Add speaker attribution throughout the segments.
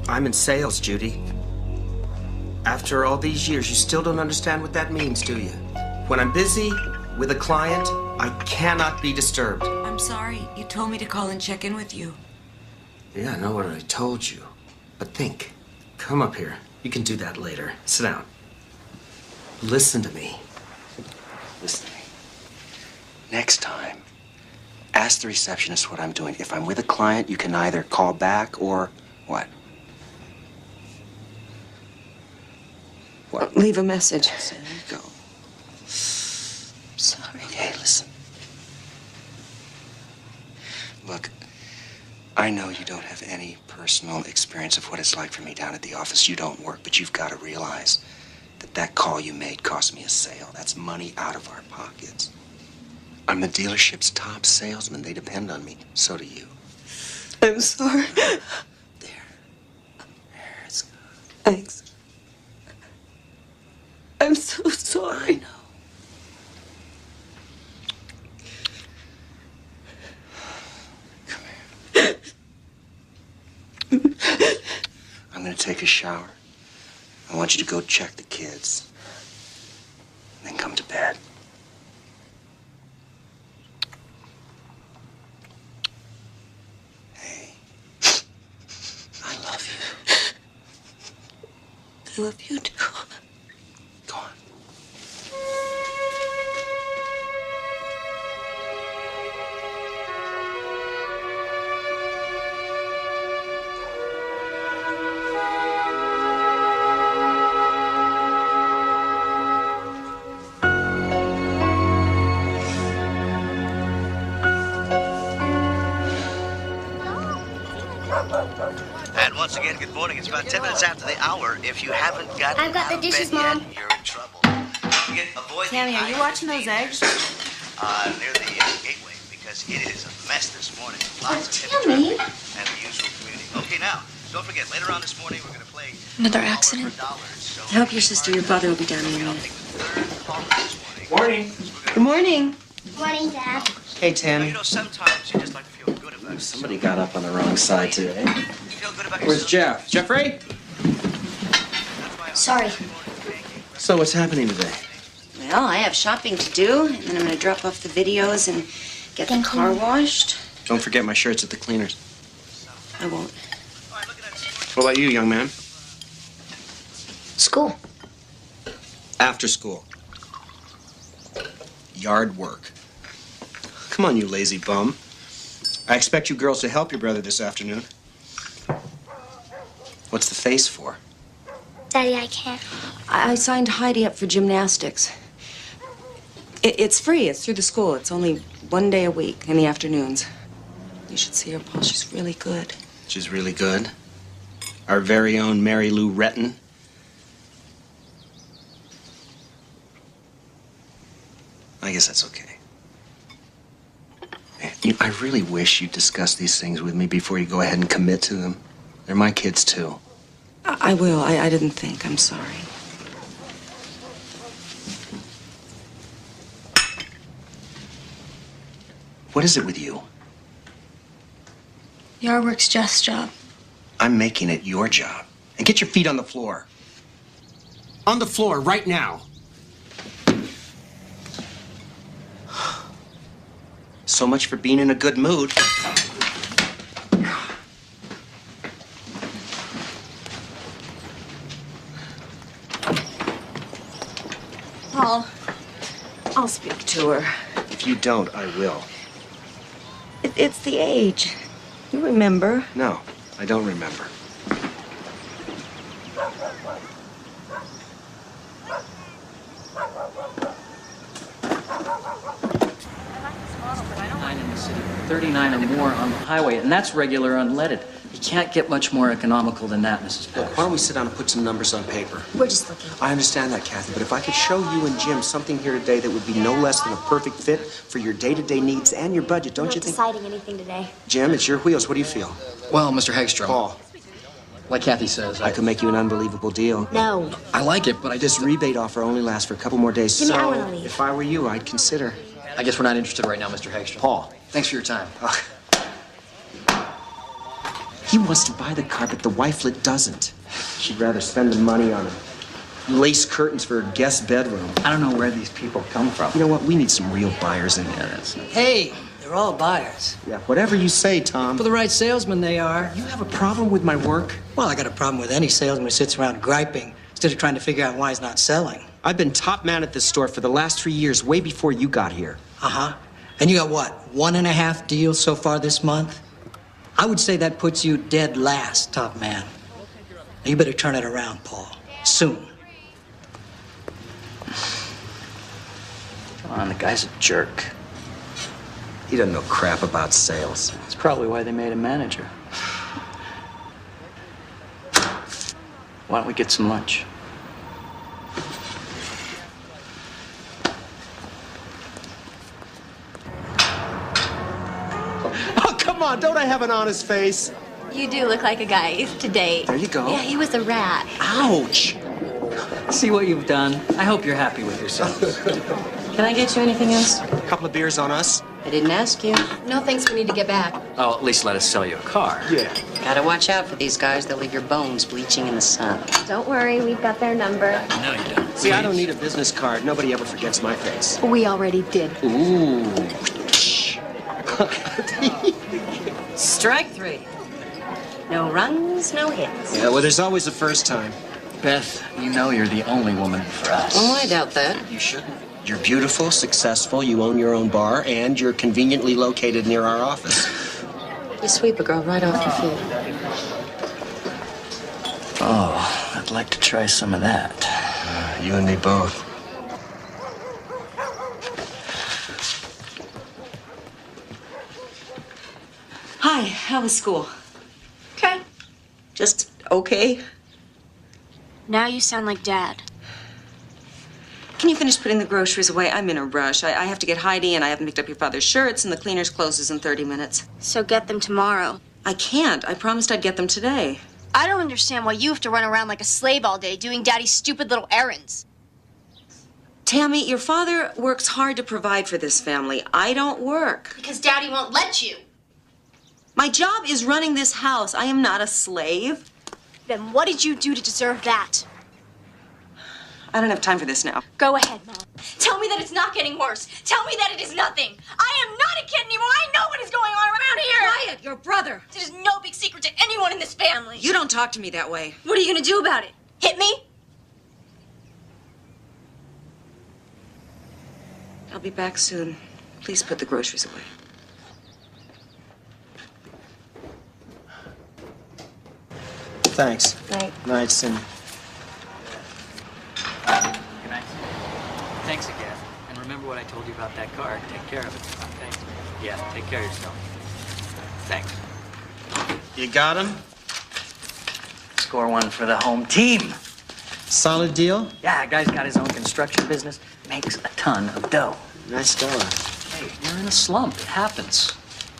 Speaker 1: I'm in sales, Judy. After all these years, you still don't understand what that means, do you? When I'm busy with a client, I cannot be disturbed.
Speaker 2: I'm sorry. You told me to call and check in with you.
Speaker 1: Yeah, I know what I told you. But think. Come up here. You can do that later. Sit down. Listen to me. Listen to me. Next time, ask the receptionist what I'm doing. If I'm with a client, you can either call back or what? What?
Speaker 2: Leave a message.
Speaker 1: There you go. Sorry. Hey, listen. Look, I know you don't have any personal experience of what it's like for me down at the office. You don't work, but you've got to realize that that call you made cost me a sale. That's money out of our pockets. I'm the dealership's top salesman. They depend on me. So do you.
Speaker 2: I'm sorry.
Speaker 1: There, it's good.
Speaker 2: Thanks. I'm so sorry.
Speaker 1: I know. Come here. I'm gonna take a shower. I want you to go check the kids. Then come to bed. Hey. I love you.
Speaker 2: I love you too.
Speaker 1: Go on.
Speaker 3: And once again, good morning. It's about 10 minutes after the hour. If you haven't gotten
Speaker 4: I've got
Speaker 3: out
Speaker 4: the
Speaker 3: of
Speaker 4: dishes,
Speaker 3: bed
Speaker 4: Mom.
Speaker 3: yet, you're in trouble. Don't forget, avoid
Speaker 5: Tammy,
Speaker 3: the
Speaker 5: are you watching those eggs?
Speaker 3: Near the gateway, because it is a mess this morning. Lots of
Speaker 4: Tammy.
Speaker 3: heavy traffic and the usual community. Okay, now, don't forget, later on this morning, we're going to play
Speaker 5: Another
Speaker 3: $1
Speaker 5: accident?
Speaker 3: for $1. So
Speaker 2: I hope your sister, your brother will be down in a
Speaker 3: I'll
Speaker 2: minute.
Speaker 3: take the third caller this morning.
Speaker 1: Morning.
Speaker 2: Good morning.
Speaker 4: Morning, Dad.
Speaker 1: Hey,
Speaker 3: Now,
Speaker 1: Tammy.
Speaker 3: you know, sometimes you just like to feel good about yourself.
Speaker 1: Somebody got up on the wrong side today.
Speaker 3: You feel good about
Speaker 1: Where's
Speaker 3: yourself.
Speaker 1: Jeff? Jeffrey?
Speaker 3: That's why I
Speaker 4: Sorry.
Speaker 1: So what's happening today?
Speaker 2: Well, I have shopping to do, and then I'm going to drop off the videos and get the
Speaker 4: Thank
Speaker 2: car
Speaker 4: you.
Speaker 2: washed.
Speaker 1: Don't forget my shirt's at the cleaners.
Speaker 2: I won't.
Speaker 1: What about you, young man?
Speaker 4: School.
Speaker 1: After school. Yard work. Come on, you lazy bum. I expect you girls to help your brother this afternoon. What's the face for?
Speaker 4: Daddy, I can't.
Speaker 2: I signed Heidi up for gymnastics. It's free. It's through the school. It's only one day a week in the afternoons. You should see her, Paul. She's really good.
Speaker 1: She's really good. Our very own Mary Lou Retton. I guess that's okay. I really wish you'd discuss these things with me before you go ahead and commit to them. They're my kids, too.
Speaker 2: I will. I didn't think. I'm sorry.
Speaker 1: What is it with you?
Speaker 5: Yard work's Jeff's job.
Speaker 1: I'm making it your job. And get your feet on the floor. On the floor, right now. So much for being in a good mood.
Speaker 2: Paul, I'll speak to her.
Speaker 1: If you don't, I will.
Speaker 2: It's the age. You remember.
Speaker 1: No, I don't remember.
Speaker 6: In the city, 39 or more on the highway, and that's regular unleaded. You can't get much more economical than that, Mrs.
Speaker 1: Look,
Speaker 6: Patterson.
Speaker 1: why don't we sit down and put some numbers on paper?
Speaker 2: We're just looking.
Speaker 1: I understand that, Kathy, but if I could show you and Jim something here today that would be no less than a perfect fit for your day-to-day needs and your budget, don't you think?
Speaker 4: I'm not deciding anything today.
Speaker 1: Jim, it's your wheels. What do you feel?
Speaker 6: Well, Mr. Hagstrom,
Speaker 1: Paul,
Speaker 6: like Kathy says,
Speaker 1: I could make you an unbelievable deal.
Speaker 4: No.
Speaker 6: I like it, but I
Speaker 1: This
Speaker 6: just...
Speaker 1: rebate offer only lasts for a couple more days.
Speaker 4: Jimmy,
Speaker 1: so
Speaker 4: I wanna leave.
Speaker 1: if I were you, I'd consider.
Speaker 6: I guess we're not interested right now, Mr. Hagstrom.
Speaker 1: Paul.
Speaker 6: Thanks for your time.
Speaker 1: He wants to buy the carpet, the wifelet doesn't. She'd rather spend the money on lace curtains for her guest bedroom.
Speaker 6: I don't know where these people come from.
Speaker 1: You know what? We need some real buyers in here.
Speaker 7: Hey, they're all buyers.
Speaker 1: Yeah, whatever you say, Tom.
Speaker 7: For the right salesman, they are.
Speaker 1: You have a problem with my work?
Speaker 7: Well, I got a problem with any salesman who sits around griping instead of trying to figure out why he's not selling.
Speaker 1: I've been top man at this store for the last 3 years, way before you got here.
Speaker 7: Uh-huh. And you got what, 1.5 deals so far this month? I would say that puts you dead last, top man. Now, you better turn it around, Paul. Soon.
Speaker 6: Come on, the guy's a jerk.
Speaker 1: He doesn't know crap about sales.
Speaker 6: That's probably why they made him manager. Why don't we get some lunch?
Speaker 1: Oh, come on, don't I have an honest face?
Speaker 5: You do look like a guy I used to date.
Speaker 1: There you go.
Speaker 5: Yeah, he was a rat.
Speaker 1: Ouch!
Speaker 6: See what you've done. I hope you're happy with yourself.
Speaker 2: Can I get you anything else?
Speaker 1: A couple of beers on us?
Speaker 2: I didn't ask you.
Speaker 5: No thanks, we need to get back.
Speaker 6: Oh, at least let us sell you a car.
Speaker 1: Yeah.
Speaker 2: Gotta watch out for these guys. They'll leave your bones bleaching in the sun.
Speaker 4: Don't worry, we've got their number.
Speaker 6: No, you don't.
Speaker 1: See, I don't need a business card. Nobody ever forgets my face.
Speaker 5: We already did.
Speaker 1: Ooh.
Speaker 2: Strike 3. No runs, no hits.
Speaker 1: Yeah, well, there's always a first time.
Speaker 6: Beth, you know you're the only woman for us.
Speaker 2: Oh, I doubt that.
Speaker 6: You shouldn't.
Speaker 1: You're beautiful, successful, you own your own bar, and you're conveniently located near our office.
Speaker 2: You sweep a girl right off your feet.
Speaker 6: Oh, I'd like to try some of that.
Speaker 1: You and me both.
Speaker 2: Hi, how was school?
Speaker 5: Okay.
Speaker 2: Just okay?
Speaker 5: Now you sound like Dad.
Speaker 2: Can you finish putting the groceries away? I'm in a rush. I have to get Heidi, and I haven't picked up your father's shirts, and the cleaners closes in 30 minutes.
Speaker 5: So get them tomorrow.
Speaker 2: I can't. I promised I'd get them today.
Speaker 5: I don't understand why you have to run around like a slave all day doing Daddy's stupid little errands.
Speaker 2: Tammy, your father works hard to provide for this family. I don't work.
Speaker 5: Because Daddy won't let you.
Speaker 2: My job is running this house. I am not a slave.
Speaker 5: Then what did you do to deserve that?
Speaker 2: I don't have time for this now.
Speaker 5: Go ahead, Mom. Tell me that it's not getting worse. Tell me that it is nothing. I am not a kid anymore. I know what is going on around here.
Speaker 2: Quiet, your brother.
Speaker 5: It is no big secret to anyone in this family.
Speaker 2: You don't talk to me that way.
Speaker 5: What are you going to do about it? Hit me?
Speaker 2: I'll be back soon. Please put the groceries away.
Speaker 1: Thanks.
Speaker 2: Night.
Speaker 1: Night, Cindy.
Speaker 6: Good night. Thanks again. And remember what I told you about that car. Take care of it. Thanks. Yeah, take care of yourself. Thanks.
Speaker 1: You got him?
Speaker 6: Score one for the home team.
Speaker 1: Solid deal?
Speaker 6: Yeah, guy's got his own construction business. Makes a ton of dough.
Speaker 1: Nice dollar.
Speaker 6: Hey, you're in a slump. It happens.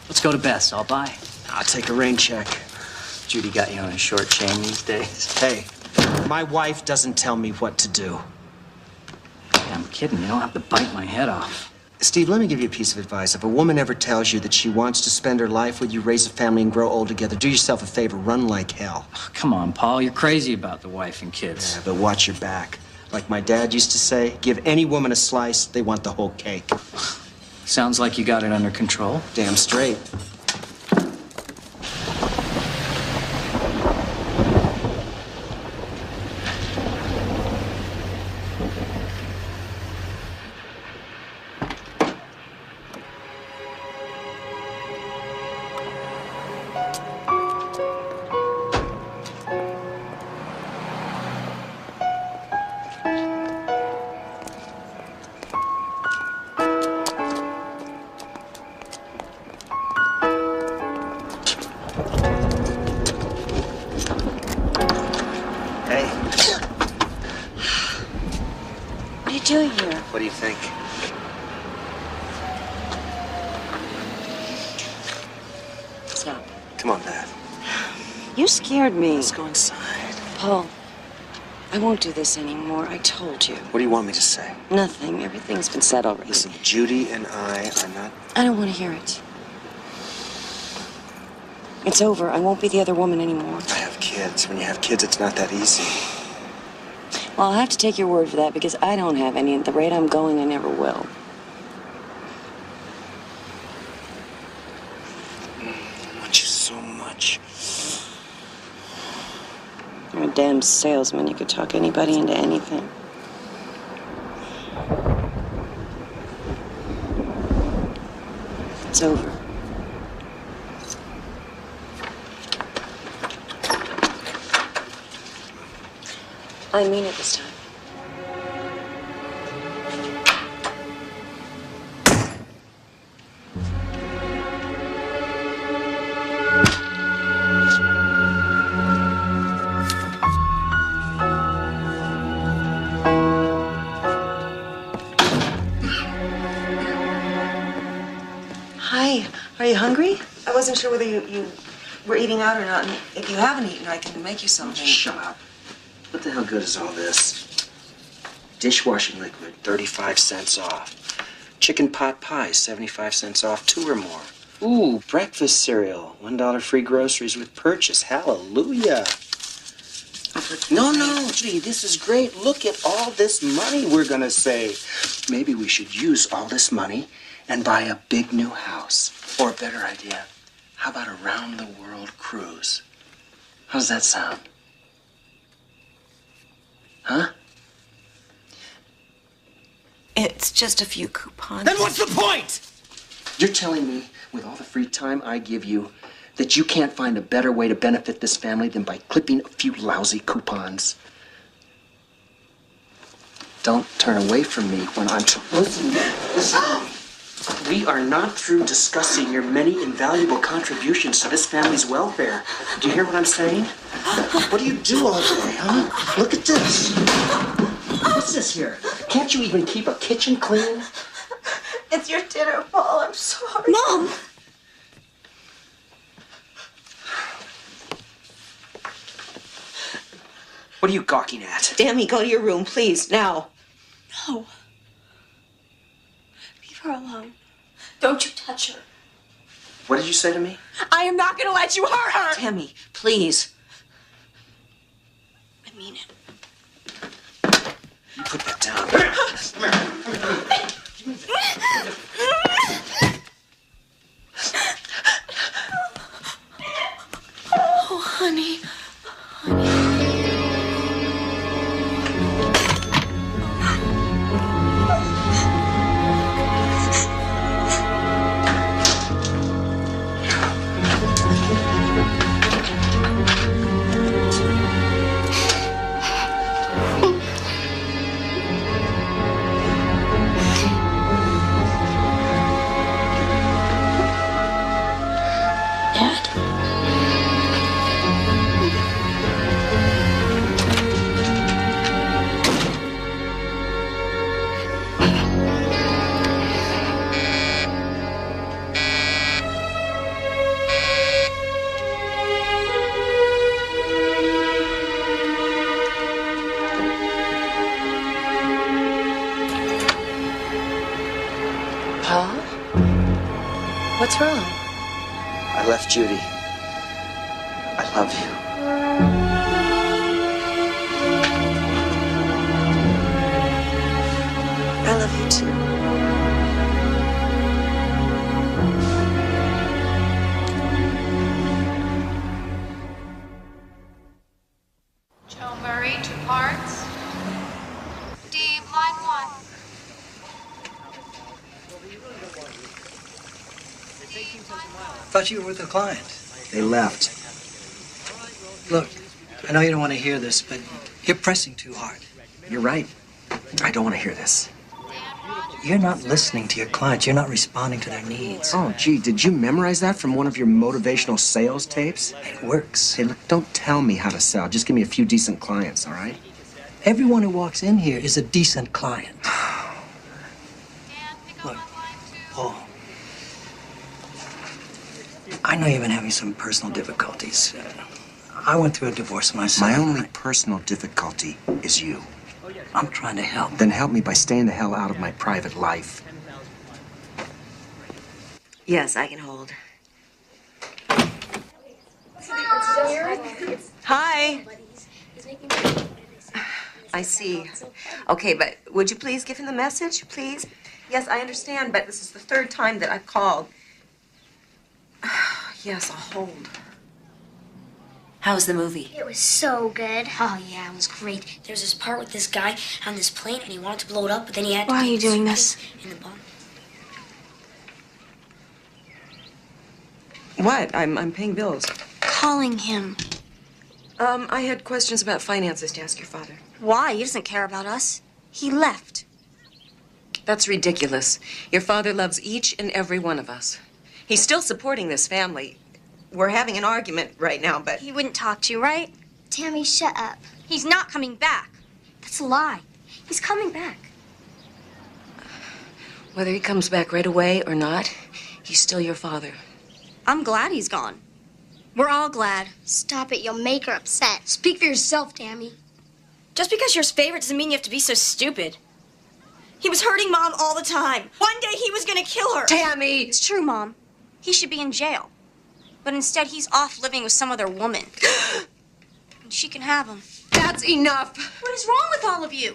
Speaker 6: Let's go to Beth's. I'll buy.
Speaker 1: I'll take a rain check.
Speaker 6: Judy got you on a short chain these days.
Speaker 1: Hey, my wife doesn't tell me what to do.
Speaker 6: Yeah, I'm kidding. You don't have to bite my head off.
Speaker 1: Steve, let me give you a piece of advice. If a woman ever tells you that she wants to spend her life with you, raise a family, and grow old together, do yourself a favor. Run like hell.
Speaker 6: Oh, come on, Paul. You're crazy about the wife and kids.
Speaker 1: Yeah, but watch your back. Like my dad used to say, give any woman a slice, they want the whole cake.
Speaker 6: Sounds like you got it under control.
Speaker 1: Damn straight.
Speaker 2: are you doing here?
Speaker 1: What do you think?
Speaker 2: Stop.
Speaker 1: Come on, Beth.
Speaker 2: You scared me.
Speaker 1: Let's go inside.
Speaker 2: Paul, I won't do this anymore. I told you.
Speaker 1: What do you want me to say?
Speaker 2: Nothing. Everything's been said already.
Speaker 1: Listen, Judy and I are not...
Speaker 2: I don't want to hear it. It's over. I won't be the other woman anymore.
Speaker 1: I have kids. When you have kids, it's not that easy.
Speaker 2: Well, I'll have to take your word for that because I don't have any. At the rate I'm going, I never will.
Speaker 1: I want you so much.
Speaker 2: You're a damn salesman. You could talk anybody into anything. It's over. I mean it this time. Hi, are you hungry? I wasn't sure whether you were eating out or not. And if you haven't eaten, I can make you something.
Speaker 1: Shut up. What the hell good is all this? Dishwashing liquid, 35 cents off. Chicken pot pie, 75 cents off, 2 or more. Ooh, breakfast cereal, $1 free groceries with purchase. Hallelujah. No, Judy, this is great. Look at all this money we're gonna save. Maybe we should use all this money and buy a big new house. Or a better idea, how about a round-the-world cruise? How does that sound? Huh?
Speaker 2: It's just a few coupons.
Speaker 1: Then what's the point? You're telling me, with all the free time I give you, that you can't find a better way to benefit this family than by clipping a few lousy coupons? Don't turn away from me when I'm... Listen. We are not through discussing your many invaluable contributions to this family's welfare. Do you hear what I'm saying? What do you do all day, huh? Look at this. What's this here? Can't you even keep a kitchen clean?
Speaker 5: It's your dinner, Paul. I'm sorry.
Speaker 2: Mom!
Speaker 1: What are you gawking at?
Speaker 2: Dammy, go to your room, please, now.
Speaker 5: No. Leave her alone. Don't you touch her.
Speaker 1: What did you say to me?
Speaker 5: I am not going to let you hurt her.
Speaker 2: Tammy, please.
Speaker 5: I mean it.
Speaker 1: You put that down.
Speaker 5: Oh, honey.
Speaker 2: Paul? What's wrong?
Speaker 1: I left Judy. I love you.
Speaker 2: I love you too.
Speaker 8: Joe Murray, 2 parts. Steve, line 1.
Speaker 7: Thought you were with a client.
Speaker 1: They left.
Speaker 7: Look, I know you don't want to hear this, but you're pressing too hard.
Speaker 1: You're right. I don't want to hear this.
Speaker 7: You're not listening to your clients. You're not responding to their needs.
Speaker 1: Oh, gee, did you memorize that from one of your motivational sales tapes?
Speaker 7: It works.
Speaker 1: Hey, look, don't tell me how to sell. Just give me a few decent clients, all right?
Speaker 7: Everyone who walks in here is a decent client.
Speaker 8: Dan, pick up
Speaker 7: Look,
Speaker 8: on line 2.
Speaker 7: Paul, I know you've been having some personal difficulties. I went through a divorce myself.
Speaker 1: My only personal difficulty is you.
Speaker 7: I'm trying to help.
Speaker 1: Then help me by staying the hell out of my private life.
Speaker 2: Yes, I can hold. Hi. I see. Okay, but would you please give him the message, please? Yes, I understand, but this is the third time that I've called. Yes, I'll hold. How was the movie?
Speaker 4: It was so good.
Speaker 9: Oh, yeah, it was great. There was this part with this guy on this plane, and he wanted to blow it up, but then he had to
Speaker 4: Why are
Speaker 9: take
Speaker 4: you
Speaker 9: the
Speaker 4: doing
Speaker 9: suitcase in the bomb.
Speaker 2: What? I'm paying bills.
Speaker 9: Calling him.
Speaker 2: I had questions about finances to ask your father.
Speaker 9: Why? He doesn't care about us. He left.
Speaker 2: That's ridiculous. Your father loves each and every one of us. He's still supporting this family. We're having an argument right now, but...
Speaker 9: He wouldn't talk to you, right?
Speaker 4: Tammy, shut up.
Speaker 9: He's not coming back.
Speaker 4: That's a lie. He's coming back.
Speaker 2: Whether he comes back right away or not, he's still your father.
Speaker 9: I'm glad he's gone. We're all glad.
Speaker 4: Stop it. You'll make her upset. Speak for yourself, Tammy.
Speaker 9: Just because you're his favorite doesn't mean you have to be so stupid. He was hurting Mom all the time. One day he was gonna kill her.
Speaker 2: Tammy!
Speaker 9: It's true, Mom. He should be in jail. But instead, he's off living with some other woman. And she can have him.
Speaker 2: That's enough!
Speaker 9: What is wrong with all of you?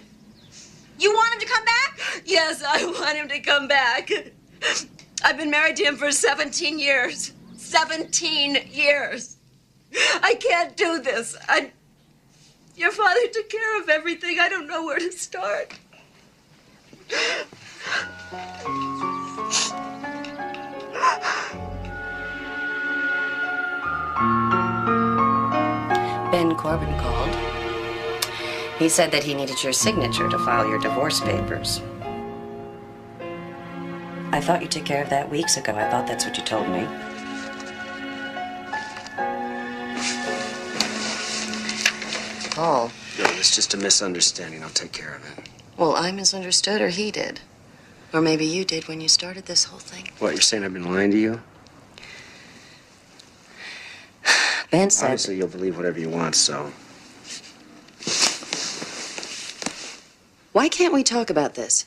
Speaker 9: You want him to come back?
Speaker 2: Yes, I want him to come back. I've been married to him for 17 years. 17 years. I can't do this. Your father took care of everything. I don't know where to start. Ben Corbin called. He said that he needed your signature to file your divorce papers. I thought you took care of that weeks ago. I thought that's what you told me. Paul.
Speaker 1: No, it's just a misunderstanding. I'll take care of it.
Speaker 2: Well, I misunderstood, or he did. Or maybe you did when you started this whole thing.
Speaker 1: What, you're saying I've been lying to you?
Speaker 2: Ben said...
Speaker 1: Obviously, you'll believe whatever you want, so...
Speaker 2: Why can't we talk about this?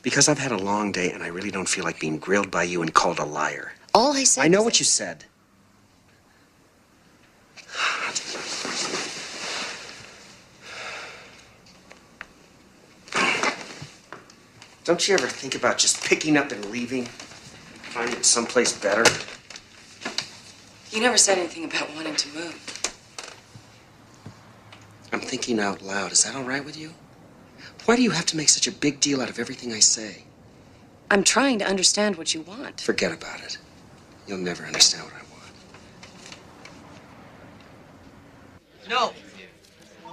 Speaker 1: Because I've had a long day, and I really don't feel like being grilled by you and called a liar.
Speaker 2: All I said...
Speaker 1: I know what you said. Don't you ever think about just picking up and leaving? Finding someplace better?
Speaker 2: You never said anything about wanting to move.
Speaker 1: I'm thinking out loud. Is that all right with you? Why do you have to make such a big deal out of everything I say?
Speaker 2: I'm trying to understand what you want.
Speaker 1: Forget about it. You'll never understand what I want.
Speaker 7: No.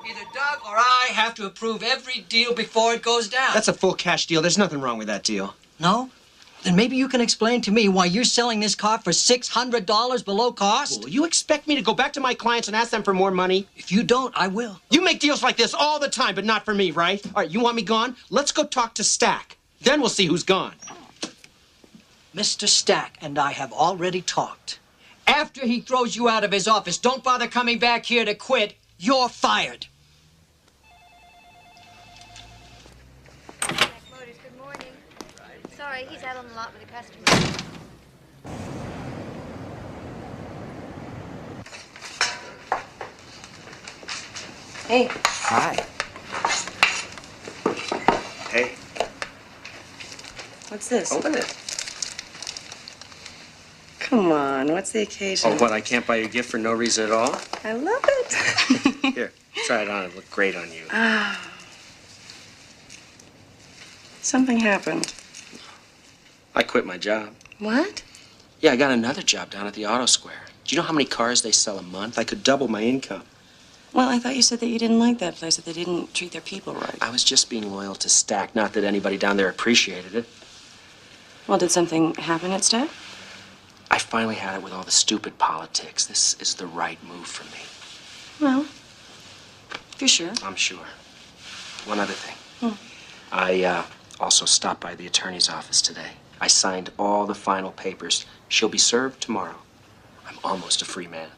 Speaker 7: Either Doug or I have to approve every deal before it goes down.
Speaker 1: That's a full cash deal. There's nothing wrong with that deal.
Speaker 7: No? Then maybe you can explain to me why you're selling this car for $600 below cost?
Speaker 1: Well, you expect me to go back to my clients and ask them for more money?
Speaker 7: If you don't, I will.
Speaker 1: You make deals like this all the time, but not for me, right? All right, you want me gone? Let's go talk to Stack. Then we'll see who's gone.
Speaker 7: Mr. Stack and I have already talked. After he throws you out of his office, don't bother coming back here to quit. You're fired.
Speaker 4: Good morning. Sorry, he's out on the lot with a customer.
Speaker 2: Hey.
Speaker 1: Hi. Hey,
Speaker 2: What's this?
Speaker 1: open it.
Speaker 2: Come on, what's the occasion?
Speaker 1: Oh, what, I can't buy you a gift for no reason at all?
Speaker 2: I love it.
Speaker 1: Here, try it on. It'll look great on you.
Speaker 2: Something happened.
Speaker 1: I quit my job.
Speaker 2: What?
Speaker 1: Yeah, I got another job down at the Auto Square. Do you know how many cars they sell a month? I could double my income.
Speaker 2: Well, I thought you said that you didn't like that place, that they didn't treat their people right.
Speaker 1: I was just being loyal to Stack, not that anybody down there appreciated it.
Speaker 2: Well, did something happen at Stack?
Speaker 1: I finally had it with all the stupid politics. This is the right move for me.
Speaker 2: Well, if you're sure.
Speaker 1: I'm sure. one other thing. I also stopped by the attorney's office today. I signed all the final papers. She'll be served tomorrow. I'm almost a free man.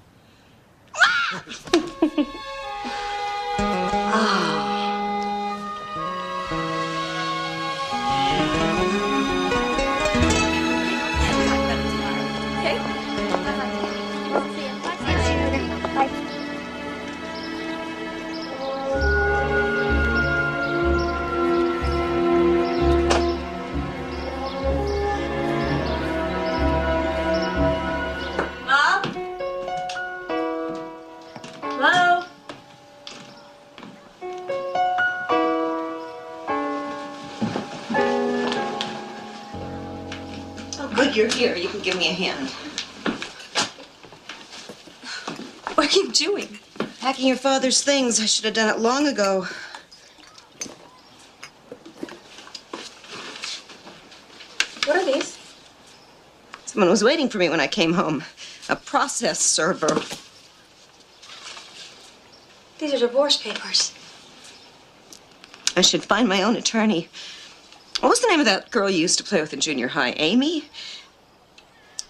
Speaker 9: Hello?
Speaker 2: Oh, good, you're here. You can give me a hand.
Speaker 9: What are you doing?
Speaker 2: Packing your father's things. I should have done it long ago.
Speaker 9: What are these?
Speaker 2: Someone was waiting for me when I came home. A process server.
Speaker 9: These are divorce papers.
Speaker 2: I should find my own attorney. What was the name of that girl you used to play with in junior high? Amy?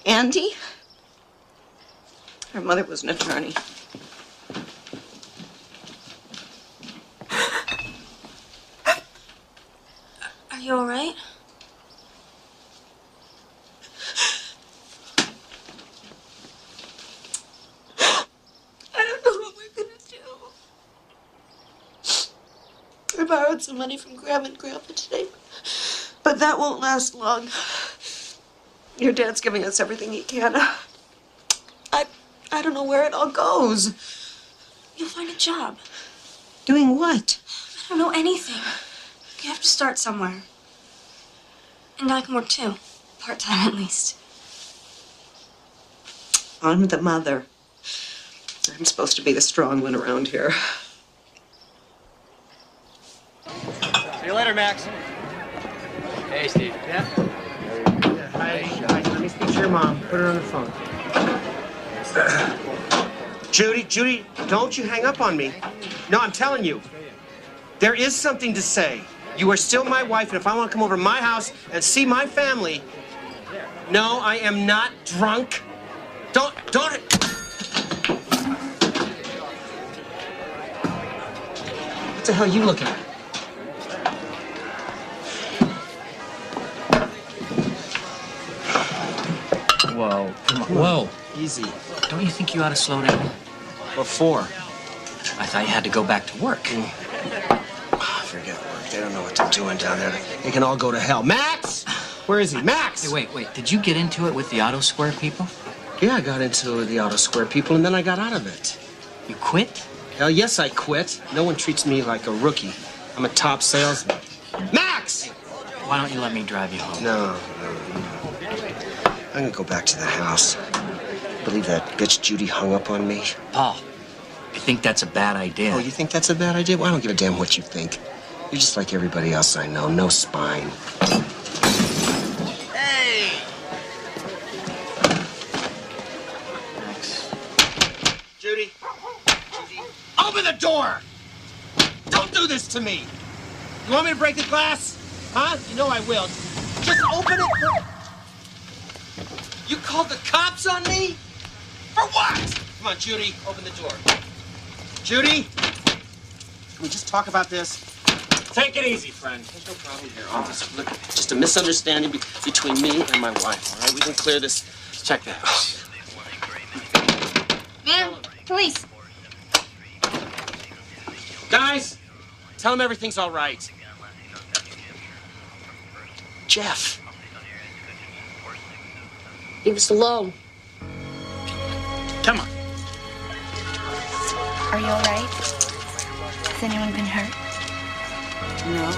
Speaker 2: Andy? Her mother was an attorney.
Speaker 9: Are you all right? I don't know what we're gonna do.
Speaker 2: I borrowed some money from Grandma and Grandpa today, but that won't last long. Your dad's giving us everything he can. I don't know where it all goes.
Speaker 9: You'll find a job.
Speaker 2: Doing what?
Speaker 9: I don't know anything. You have to start somewhere. And I can work too. Part-time at least.
Speaker 2: I'm the mother. I'm supposed to be the strong one around here.
Speaker 6: See you later, Max. Hey, Steve. Yeah?
Speaker 1: Hi, let me speak to your mom. Put her on the phone. Judy, don't you hang up on me. No, I'm telling you. There is something to say. You are still my wife, and if I want to come over to my house and see my family... No, I am not drunk. Don't... What the hell are you looking at?
Speaker 6: Whoa, come on. Whoa.
Speaker 1: Easy.
Speaker 6: Don't you think you ought to slow down?
Speaker 1: What for?
Speaker 6: I thought you had to go back to work.
Speaker 1: Forget work. They don't know what they're doing down there. They can all go to hell. Max! Where is he? Max!
Speaker 6: Hey, wait. Did you get into it with the Auto Square people?
Speaker 1: Yeah, I got into the Auto Square people, and then I got out of it.
Speaker 6: You quit?
Speaker 1: Hell, yes, I quit. No one treats me like a rookie. I'm a top salesman. Max!
Speaker 6: Why don't you let me drive you home?
Speaker 1: No. I'm gonna go back to the house. Believe that bitch Judy hung up on me?
Speaker 6: Paul, you think that's a bad idea?
Speaker 1: Oh, you think that's a bad idea? Well, I don't give a damn what you think. You're just like everybody else I know. No spine.
Speaker 3: Hey!
Speaker 6: Max.
Speaker 1: Judy. Open the door! Don't do this to me! You want me to break the glass? Huh? You know I will. Just open it. You called the cops on me? For what? Come on, Judy, open the door. Judy? Can we just talk about this? Take it easy, friend. There's no problem here. Look, just a misunderstanding between me and my wife, all right? We can clear this. Check that.
Speaker 9: Man, police.
Speaker 1: Guys, tell him everything's all right. Jeff.
Speaker 2: He was alone.
Speaker 6: Come on.
Speaker 4: Are you all right? Has anyone been hurt?
Speaker 2: No.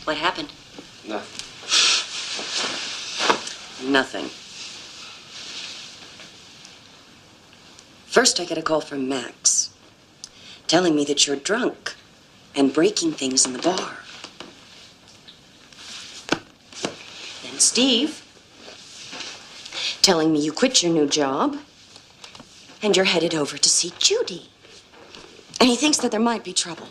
Speaker 2: What happened?
Speaker 1: Nothing.
Speaker 10: Nothing. First, I get a call from Max telling me that you're drunk and breaking things in the bar. Then Steve telling me you quit your new job and you're headed over to see Judy. And he thinks that there might be trouble.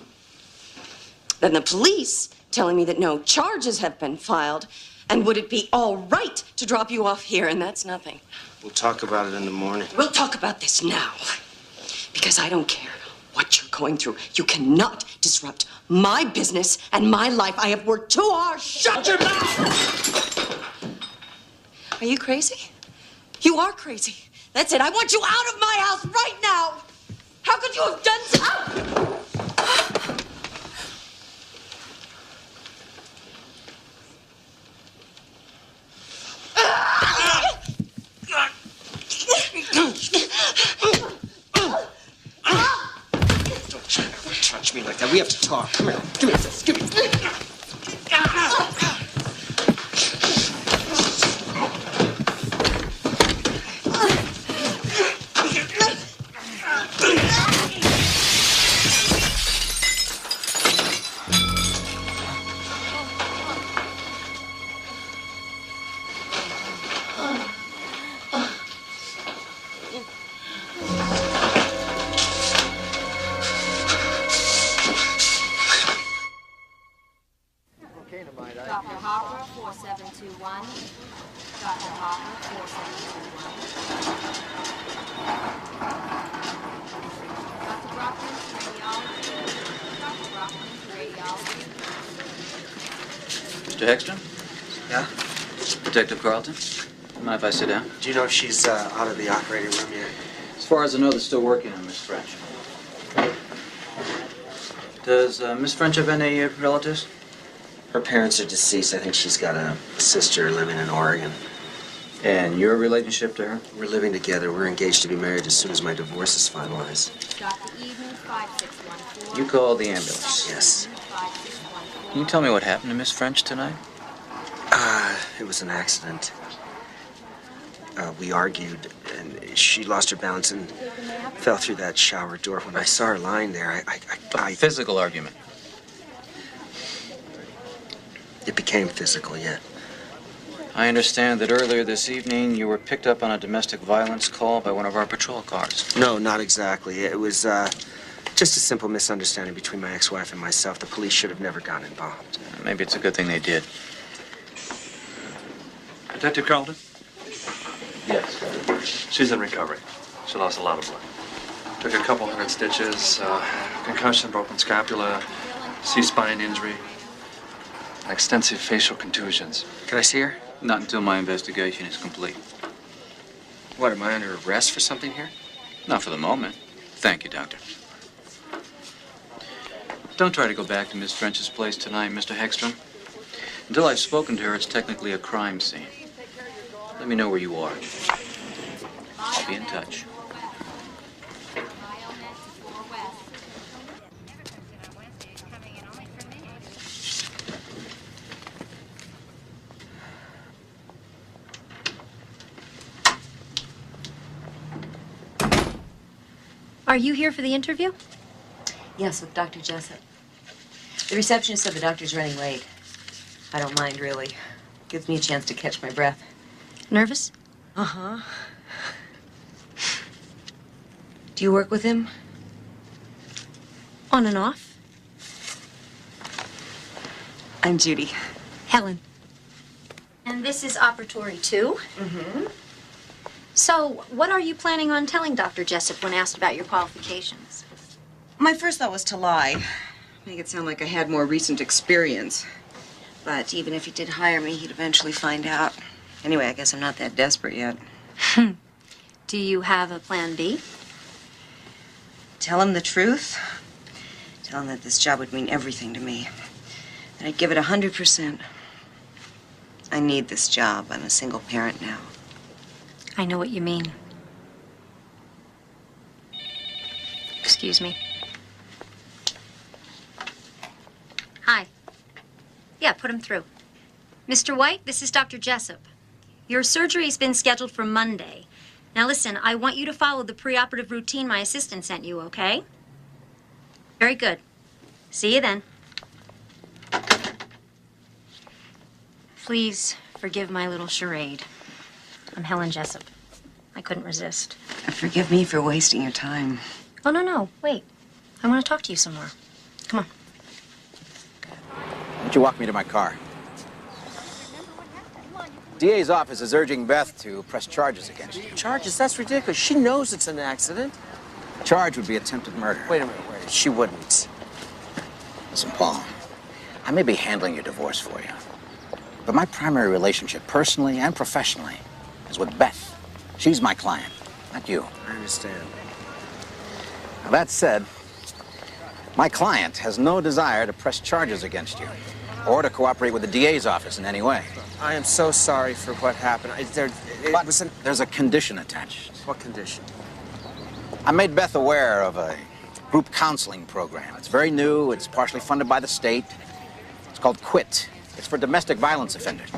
Speaker 10: Then the police telling me that no charges have been filed, and would it be all right to drop you off here? And that's nothing.
Speaker 1: We'll talk about it in the morning.
Speaker 10: We'll talk about this now. Because I don't care what you're going through. You cannot disrupt my business and my life. I have worked 2 hours. Shut your mouth! Are you crazy? You are crazy. That's it. I want you out of my house right now. How could you have done so?
Speaker 1: Don't you ever touch me like that. We have to talk. Come here. Give me this. Give me this.
Speaker 8: Dr. Hopper, 4721. Dr. Hopper, 4721. Dr. Brockman, radiology. Dr. Brockman, radiology.
Speaker 6: Mr. Hegstrom?
Speaker 1: Yeah?
Speaker 6: Detective Carlton? Mind if I sit down?
Speaker 1: Do you know if she's out of the operating room yet?
Speaker 6: As far as I know, they're still working on Miss French. Does Miss French have any relatives?
Speaker 1: Her parents are deceased. I think she's got a sister living in Oregon.
Speaker 6: And your relationship to her?
Speaker 1: We're living together. We're engaged to be married as soon as my divorce is finalized.
Speaker 8: Dr. Eden, 5614.
Speaker 6: You called the ambulance.
Speaker 1: Yes.
Speaker 6: Can you tell me what happened to Miss French tonight?
Speaker 1: It was an accident. We argued, and she lost her balance and fell through that shower door. When I saw her lying there,
Speaker 6: A physical argument.
Speaker 1: It became physical, yeah.
Speaker 6: I understand that earlier this evening you were picked up on a domestic violence call by one of our patrol cars.
Speaker 1: No, not exactly. It was just a simple misunderstanding between my ex-wife and myself. The police should have never gotten involved.
Speaker 6: Maybe it's a good thing they did.
Speaker 11: Detective Carlton?
Speaker 6: Yes.
Speaker 11: She's in recovery. She lost a lot of blood. Took a couple hundred stitches, concussion, broken scapula, C-spine injury, and extensive facial contusions.
Speaker 1: Can I see her?
Speaker 6: Not until my investigation is complete.
Speaker 1: What, am I under arrest for something here?
Speaker 6: Not for the moment. Thank you, Doctor. Don't try to go back to Miss French's place tonight, Mr. Hegstrom. Until I've spoken to her, it's technically a crime scene. Let me know where you are. I'll be in touch.
Speaker 12: Are you here for the interview?
Speaker 2: Yes, with Dr. Jessup. The receptionist said the doctor's running late. I don't mind, really. Gives me a chance to catch my breath.
Speaker 12: Nervous?
Speaker 2: Uh-huh. Do you work with him?
Speaker 12: On and off.
Speaker 2: I'm Judy.
Speaker 12: Helen. And this is operatory 2?
Speaker 2: Mm-hmm.
Speaker 12: So, what are you planning on telling Dr. Jessup when asked about your qualifications?
Speaker 2: My first thought was to lie. Make it sound like I had more recent experience. But even if he did hire me, he'd eventually find out. Anyway, I guess I'm not that desperate yet.
Speaker 12: Do you have a plan B?
Speaker 2: Tell him the truth. Tell him that this job would mean everything to me. And I'd give it 100%. I need this job. I'm a single parent now.
Speaker 12: I know what you mean. Excuse me. Hi. Yeah, put him through. Mr. White, this is Dr. Jessup. Your surgery's been scheduled for Monday. Now listen, I want you to follow the preoperative routine my assistant sent you, okay? Very good. See you then. Please forgive my little charade. I'm Helen Jessup. I couldn't resist.
Speaker 10: Forgive me for wasting your time.
Speaker 12: Oh, no. Wait. I want to talk to you some more. Come on.
Speaker 13: Why don't you walk me to my car? DA's office is urging Beth to press charges against you.
Speaker 1: Charges? That's ridiculous. She knows it's an accident.
Speaker 13: The charge would be attempted murder.
Speaker 1: Wait a minute. She wouldn't.
Speaker 13: Listen, Paul, I may be handling your divorce for you, but my primary relationship, personally and professionally, is with Beth. She's my client, not you.
Speaker 1: I understand.
Speaker 13: Now, that said, my client has no desire to press charges against you or to cooperate with the DA's office in any way.
Speaker 1: I am so sorry for what happened.
Speaker 13: There's a condition attached.
Speaker 1: What condition?
Speaker 13: I made Beth aware of a group counseling program. It's very new. It's partially funded by the state. It's called QUIT. It's for domestic violence offenders.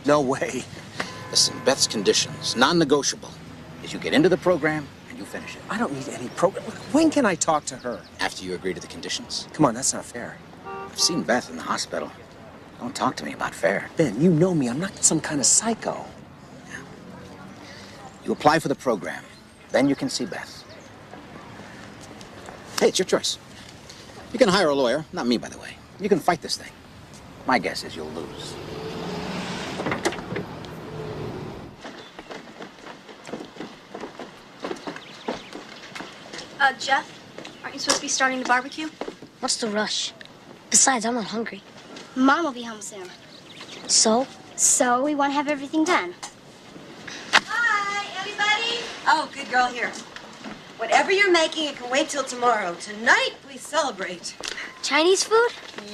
Speaker 1: No way.
Speaker 13: Listen, Beth's conditions, non-negotiable, is you get into the program and you finish it.
Speaker 1: I don't need any program. When can I talk to her?
Speaker 13: After you agree to the conditions.
Speaker 1: Come on, that's not fair.
Speaker 13: I've seen Beth in the hospital. Don't talk to me about fair.
Speaker 1: Ben, you know me. I'm not some kind of psycho.
Speaker 13: Yeah. You apply for the program. Then you can see Beth. Hey, it's your choice. You can hire a lawyer. Not me, by the way. You can fight this thing. My guess is you'll lose.
Speaker 9: Jeff, aren't you supposed to be starting the barbecue?
Speaker 4: What's the rush? Besides, I'm not hungry. Mom will be home soon. So? So we want to have everything done.
Speaker 14: Hi, everybody. Oh, good girl here. Whatever you're making, it can wait till tomorrow. Tonight, we celebrate.
Speaker 4: Chinese food?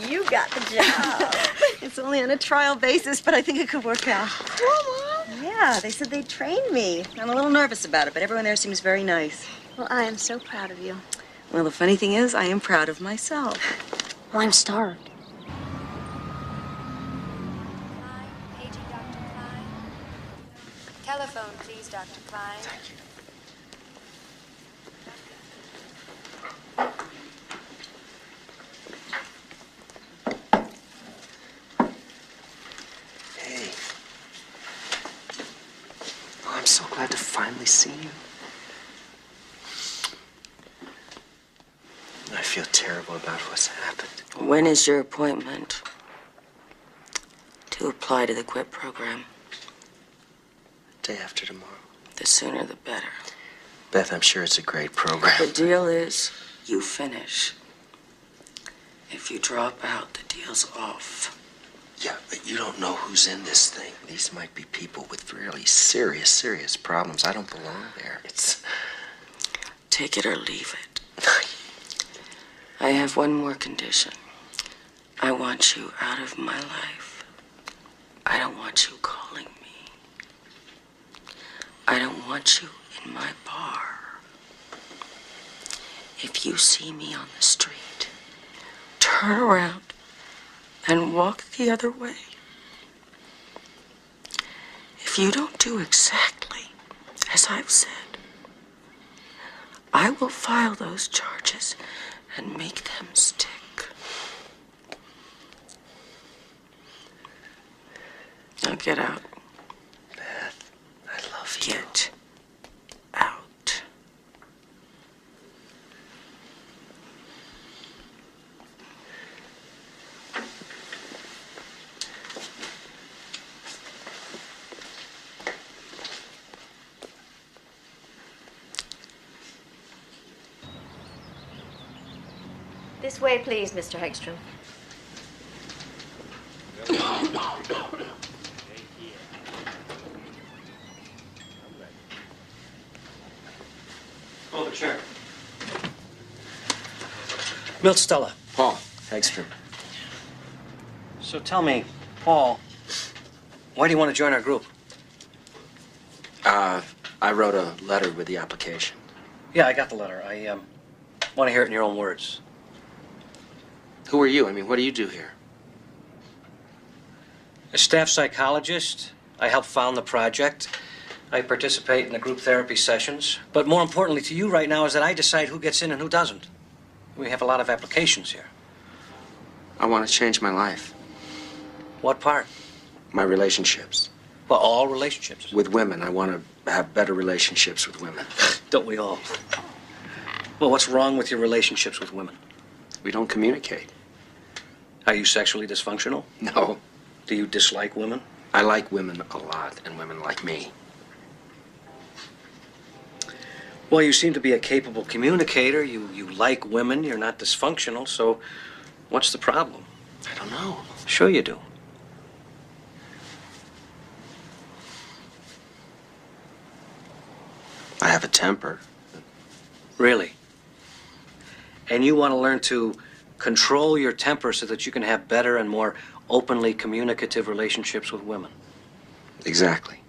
Speaker 14: You got the job. It's only on a trial basis, but I think it could work out.
Speaker 4: Cool, Mom.
Speaker 14: Yeah, they said they'd train me. I'm a little nervous about it, but everyone there seems very nice.
Speaker 4: Well, I am so proud of you.
Speaker 14: Well, the funny thing is, I am proud of myself.
Speaker 4: Well, I'm starved.
Speaker 8: Paging Dr. Klein. Telephone, please, Dr. Klein.
Speaker 1: Thank you. Hey. Oh, I'm so glad to finally see you. I feel terrible about what's happened.
Speaker 10: When is your appointment to apply to the QUIT program?
Speaker 1: Day after tomorrow.
Speaker 10: The sooner the better.
Speaker 1: Beth, I'm sure it's a great program.
Speaker 10: The deal is you finish. If you drop out, the deal's off.
Speaker 1: Yeah, but you don't know who's in this thing. These might be people with really serious problems. I don't belong there. It's...
Speaker 10: Take it or leave it. I have one more condition. I want you out of my life. I don't want you calling me. I don't want you in my bar. If you see me on the street, turn around and walk the other way. If you don't do exactly as I've said, I will file those charges and make them stick. Now get out.
Speaker 1: Beth, I love you.
Speaker 10: Get out.
Speaker 8: This way, please, Mr. Hegstrom.
Speaker 7: Oh, the chair. Milt Stella.
Speaker 1: Paul Hegstrom.
Speaker 7: So tell me, Paul, why do you want to join our group?
Speaker 1: I wrote a letter with the application.
Speaker 7: Yeah, I got the letter. I want to hear it in your own words.
Speaker 1: Who are you? I mean, what do you do here?
Speaker 7: A staff psychologist I help found the project. I participate in the group therapy sessions. But more importantly to you right now is that I decide who gets in and who doesn't. We have a lot of applications here.
Speaker 1: I want to change my life.
Speaker 7: What part?
Speaker 1: My relationships.
Speaker 7: Well, all relationships.
Speaker 1: With women. I want to have better relationships with women.
Speaker 7: Don't we all? Well, what's wrong with your relationships with women?
Speaker 1: We don't communicate.
Speaker 7: Are you sexually dysfunctional?
Speaker 1: No.
Speaker 7: Do you dislike women?
Speaker 1: I like women a lot, and women like me.
Speaker 7: Well, you seem to be a capable communicator. You like women. You're not dysfunctional. So what's the problem?
Speaker 1: I don't know.
Speaker 7: Sure you do.
Speaker 1: I have a temper.
Speaker 7: Really? And you want to learn to control your temper so that you can have better and more openly communicative relationships with women.
Speaker 1: Exactly.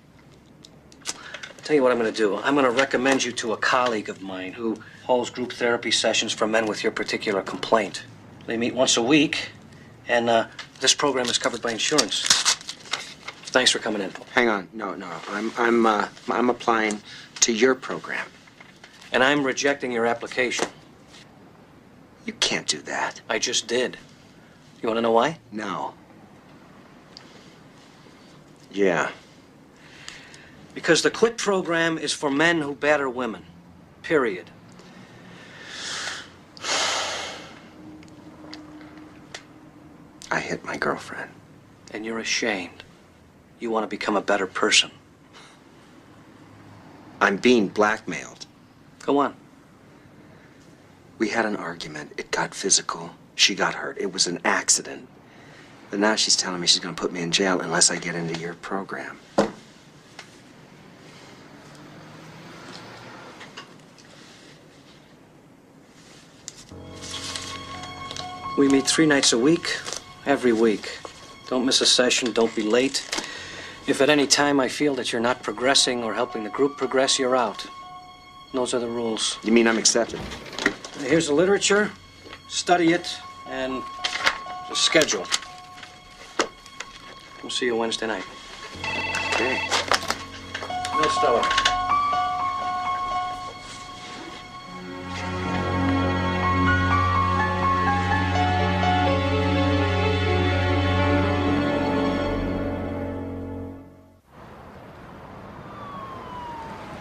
Speaker 7: I'll tell you what I'm going to do. I'm going to recommend you to a colleague of mine who holds group therapy sessions for men with your particular complaint. They meet once a week, and this program is covered by insurance. Thanks for coming in.
Speaker 1: Hang on. No. I'm applying to your program.
Speaker 7: And I'm rejecting your application.
Speaker 1: You can't do that.
Speaker 7: I just did. You want to know why?
Speaker 1: No. Yeah.
Speaker 7: Because the QUIT program is for men who batter women. Period.
Speaker 1: I hit my girlfriend.
Speaker 7: And you're ashamed. You want to become a better person.
Speaker 1: I'm being blackmailed.
Speaker 7: Go on.
Speaker 1: We had an argument. It got physical. She got hurt. It was an accident. But now she's telling me she's going to put me in jail unless I get into your program.
Speaker 7: We meet 3 nights a week, every week. Don't miss a session, don't be late. If at any time I feel that you're not progressing or helping the group progress, you're out. Those are the rules.
Speaker 1: You mean I'm accepted?
Speaker 7: Here's the literature. Study it, and the schedule. We'll see you Wednesday night.
Speaker 1: Okay.
Speaker 7: Nice fella.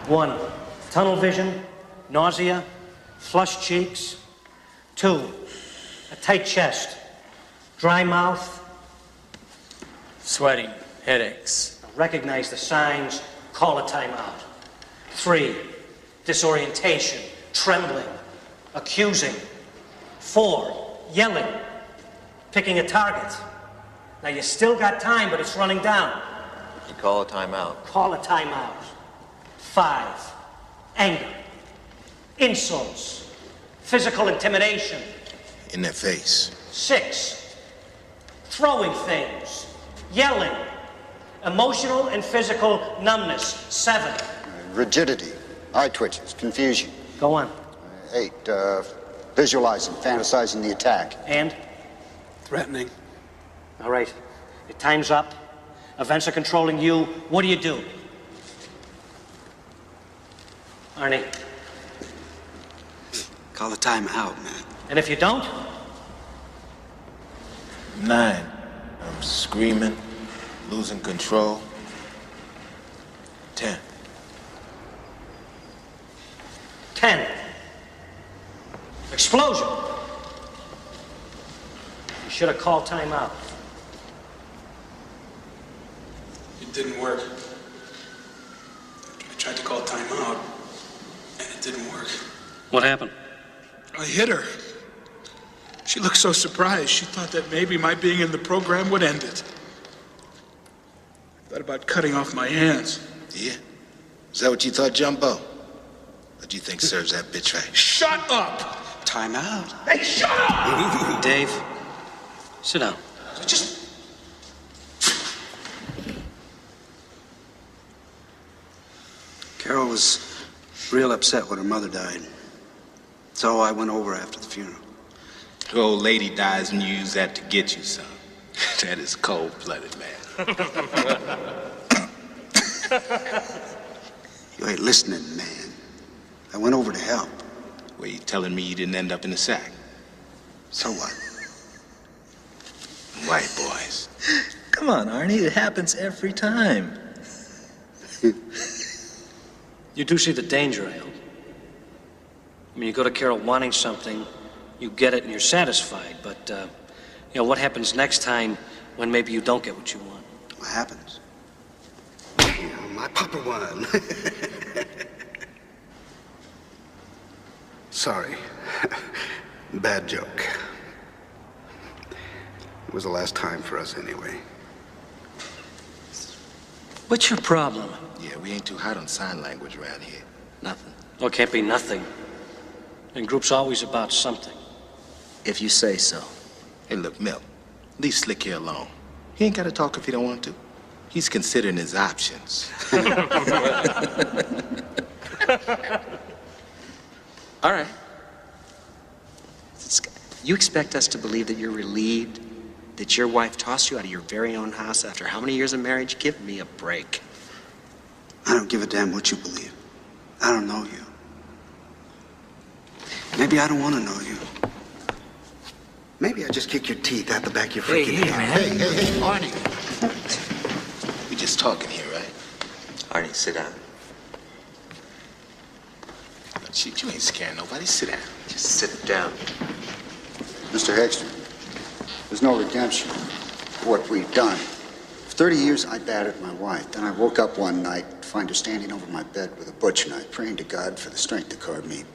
Speaker 7: One, tunnel vision, nausea, flushed cheeks. 2, a tight chest, dry mouth.
Speaker 15: Sweating, headaches.
Speaker 7: Recognize the signs, call a timeout. 3, disorientation, trembling, accusing. 4, yelling, picking a target. Now you still got time, but it's running down.
Speaker 15: You call a timeout.
Speaker 7: Call a timeout. 5, anger, insults, physical intimidation.
Speaker 15: In their face.
Speaker 7: 6, throwing things, yelling, emotional and physical numbness. 7.
Speaker 16: Rigidity, eye twitches, confusion.
Speaker 7: Go on.
Speaker 16: 8, visualizing, fantasizing the attack.
Speaker 7: And?
Speaker 15: Threatening.
Speaker 7: All right. Your time's up. Events are controlling you. What do? Arnie.
Speaker 15: Call a timeout, man.
Speaker 7: And if you don't?
Speaker 15: 9. I'm screaming, losing control. 10.
Speaker 7: 10. Explosion. You should have called timeout.
Speaker 17: It didn't work. I tried to call timeout, and it didn't work.
Speaker 7: What happened?
Speaker 17: I hit her. She looked so surprised. She thought that maybe my being in the program would end it. I thought about cutting off my hands.
Speaker 15: Yeah? Is that what you thought, Jumbo? What do you think serves that bitch right?
Speaker 17: Shut up!
Speaker 15: Time out.
Speaker 17: Hey, shut up!
Speaker 7: Dave, sit down.
Speaker 17: Just...
Speaker 15: Carol was real upset when her mother died. So I went over after the funeral.
Speaker 18: The old lady dies and you use that to get you some. That is cold-blooded, man.
Speaker 15: You ain't listening, man. I went over to help.
Speaker 18: Well, you telling me you didn't end up in the sack?
Speaker 15: So what?
Speaker 18: White boys.
Speaker 19: Come on, Arnie. It happens every time.
Speaker 7: You do see the danger, I hope. I mean, you go to Carol wanting something, you get it and you're satisfied, but, you know, what happens next time when maybe you don't get what you want?
Speaker 15: What happens? My papa won. Sorry. Bad joke. It was the last time for us anyway.
Speaker 7: What's your problem?
Speaker 18: Yeah, we ain't too hot on sign language around here.
Speaker 1: Nothing.
Speaker 7: Oh, it can't be nothing. And group's always about something.
Speaker 1: If you say so.
Speaker 18: Hey, look, Milt, leave Slick here alone. He ain't got to talk if he don't want to. He's considering his options.
Speaker 1: All right. You expect us to believe that you're relieved that your wife tossed you out of your very own house after how many years of marriage? Give me a break.
Speaker 15: I don't give a damn what you believe. I don't know you. Maybe I don't want to know you. Maybe I just kick your teeth out the back of your freaking head.
Speaker 18: Hey, Arnie. We just talking here, right?
Speaker 1: Arnie, sit down.
Speaker 18: Shit, you ain't scaring nobody. Sit down.
Speaker 1: Just sit down.
Speaker 16: Mr. Hegstrom, there's no redemption for what we've done. For 30 years, I battered my wife. Then I woke up one night to find her standing over my bed with a butcher knife, praying to God for the strength to carve meat.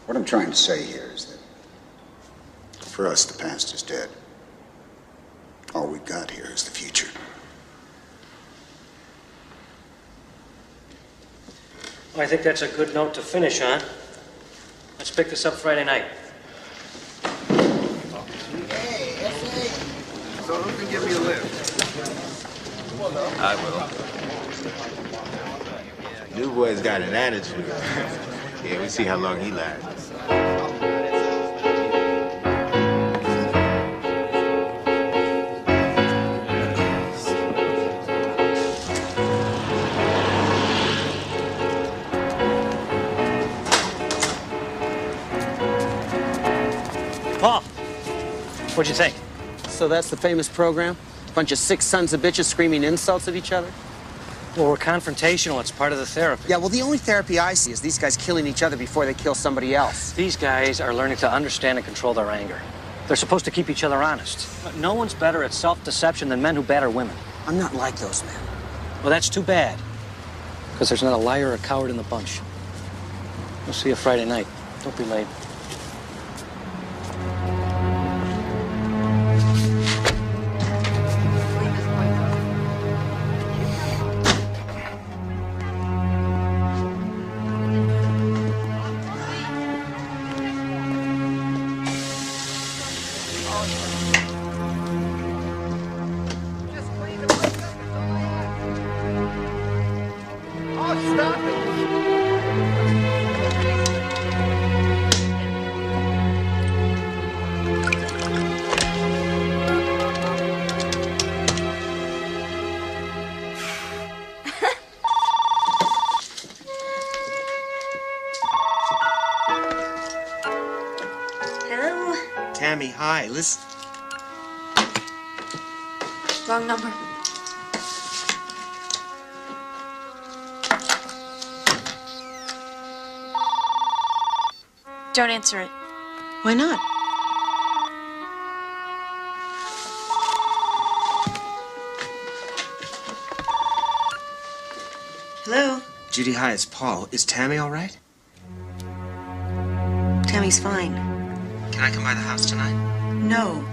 Speaker 16: What I'm trying to say here is that for us, the past is dead. All we've got here is the future.
Speaker 7: Well, I think that's a good note to finish on. Let's pick this up Friday night.
Speaker 15: So who can give me a lift?
Speaker 18: I will. New boy's got an attitude. Yeah, we see how long he lasts.
Speaker 7: Paul, what'd you think?
Speaker 1: So that's the famous program? Bunch of sick sons of bitches screaming insults at each other?
Speaker 7: Well, we're confrontational. It's part of the therapy.
Speaker 1: Yeah, well, the only therapy I see is these guys killing each other before they kill somebody else.
Speaker 7: These guys are learning to understand and control their anger. They're supposed to keep each other honest. No one's better at self-deception than men who batter women.
Speaker 1: I'm not like those men.
Speaker 7: Well, that's too bad. Because there's not a liar or a coward in the bunch. We'll see you Friday night. Don't be late.
Speaker 9: Hello?
Speaker 1: Tammy, hi. Listen.
Speaker 9: Wrong number. Don't answer it.
Speaker 10: Why not? Hello?
Speaker 1: Judy, hi, it's Paul. Is Tammy all right?
Speaker 10: Tammy's fine.
Speaker 1: Can I come by the house tonight?
Speaker 10: No.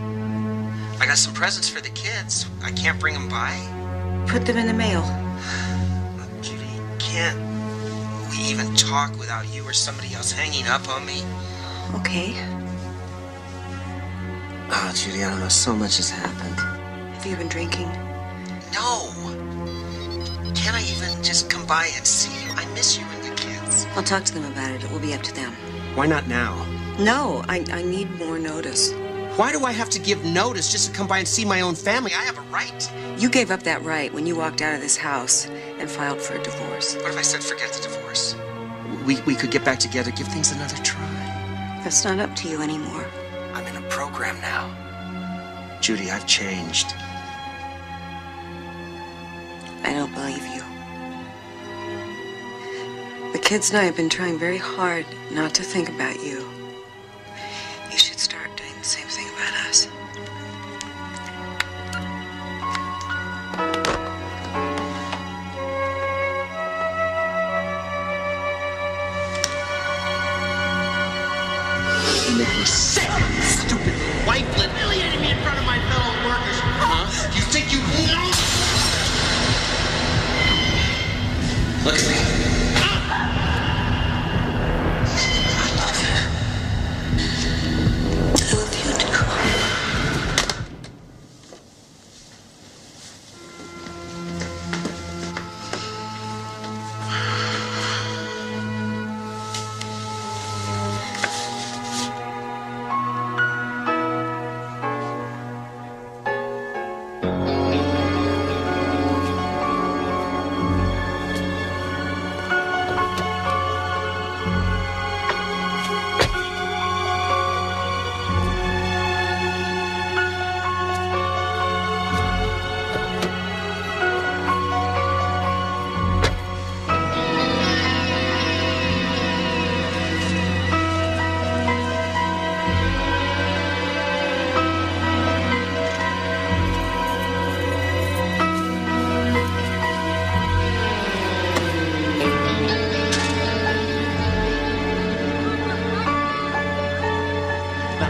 Speaker 1: I got some presents for the kids. I can't bring them by.
Speaker 10: Put them in the mail.
Speaker 1: Judy, can't we even talk without you or somebody else hanging up on me?
Speaker 10: Okay.
Speaker 1: Oh, Judy, I don't know. So much has happened.
Speaker 10: Have you been drinking?
Speaker 1: No. Can't I even just come by and see you? I miss you and the kids.
Speaker 10: I'll talk to them about it. It will be up to them.
Speaker 1: Why not now?
Speaker 10: No, I need more notice.
Speaker 1: Why do I have to give notice just to come by and see my own family? I have a right.
Speaker 10: You gave up that right when you walked out of this house and filed for a divorce.
Speaker 1: What if I said forget the divorce? We could get back together, give things another try.
Speaker 10: That's not up to you anymore.
Speaker 1: I'm in a program now. Judy, I've changed.
Speaker 10: I don't believe you. The kids and I have been trying very hard not to think about you. You should start doing the same thing about us.
Speaker 1: You make me sick, stupid wifelet.
Speaker 18: Humiliating me in front of my fellow workers. Huh? You think you know?
Speaker 1: Look at me.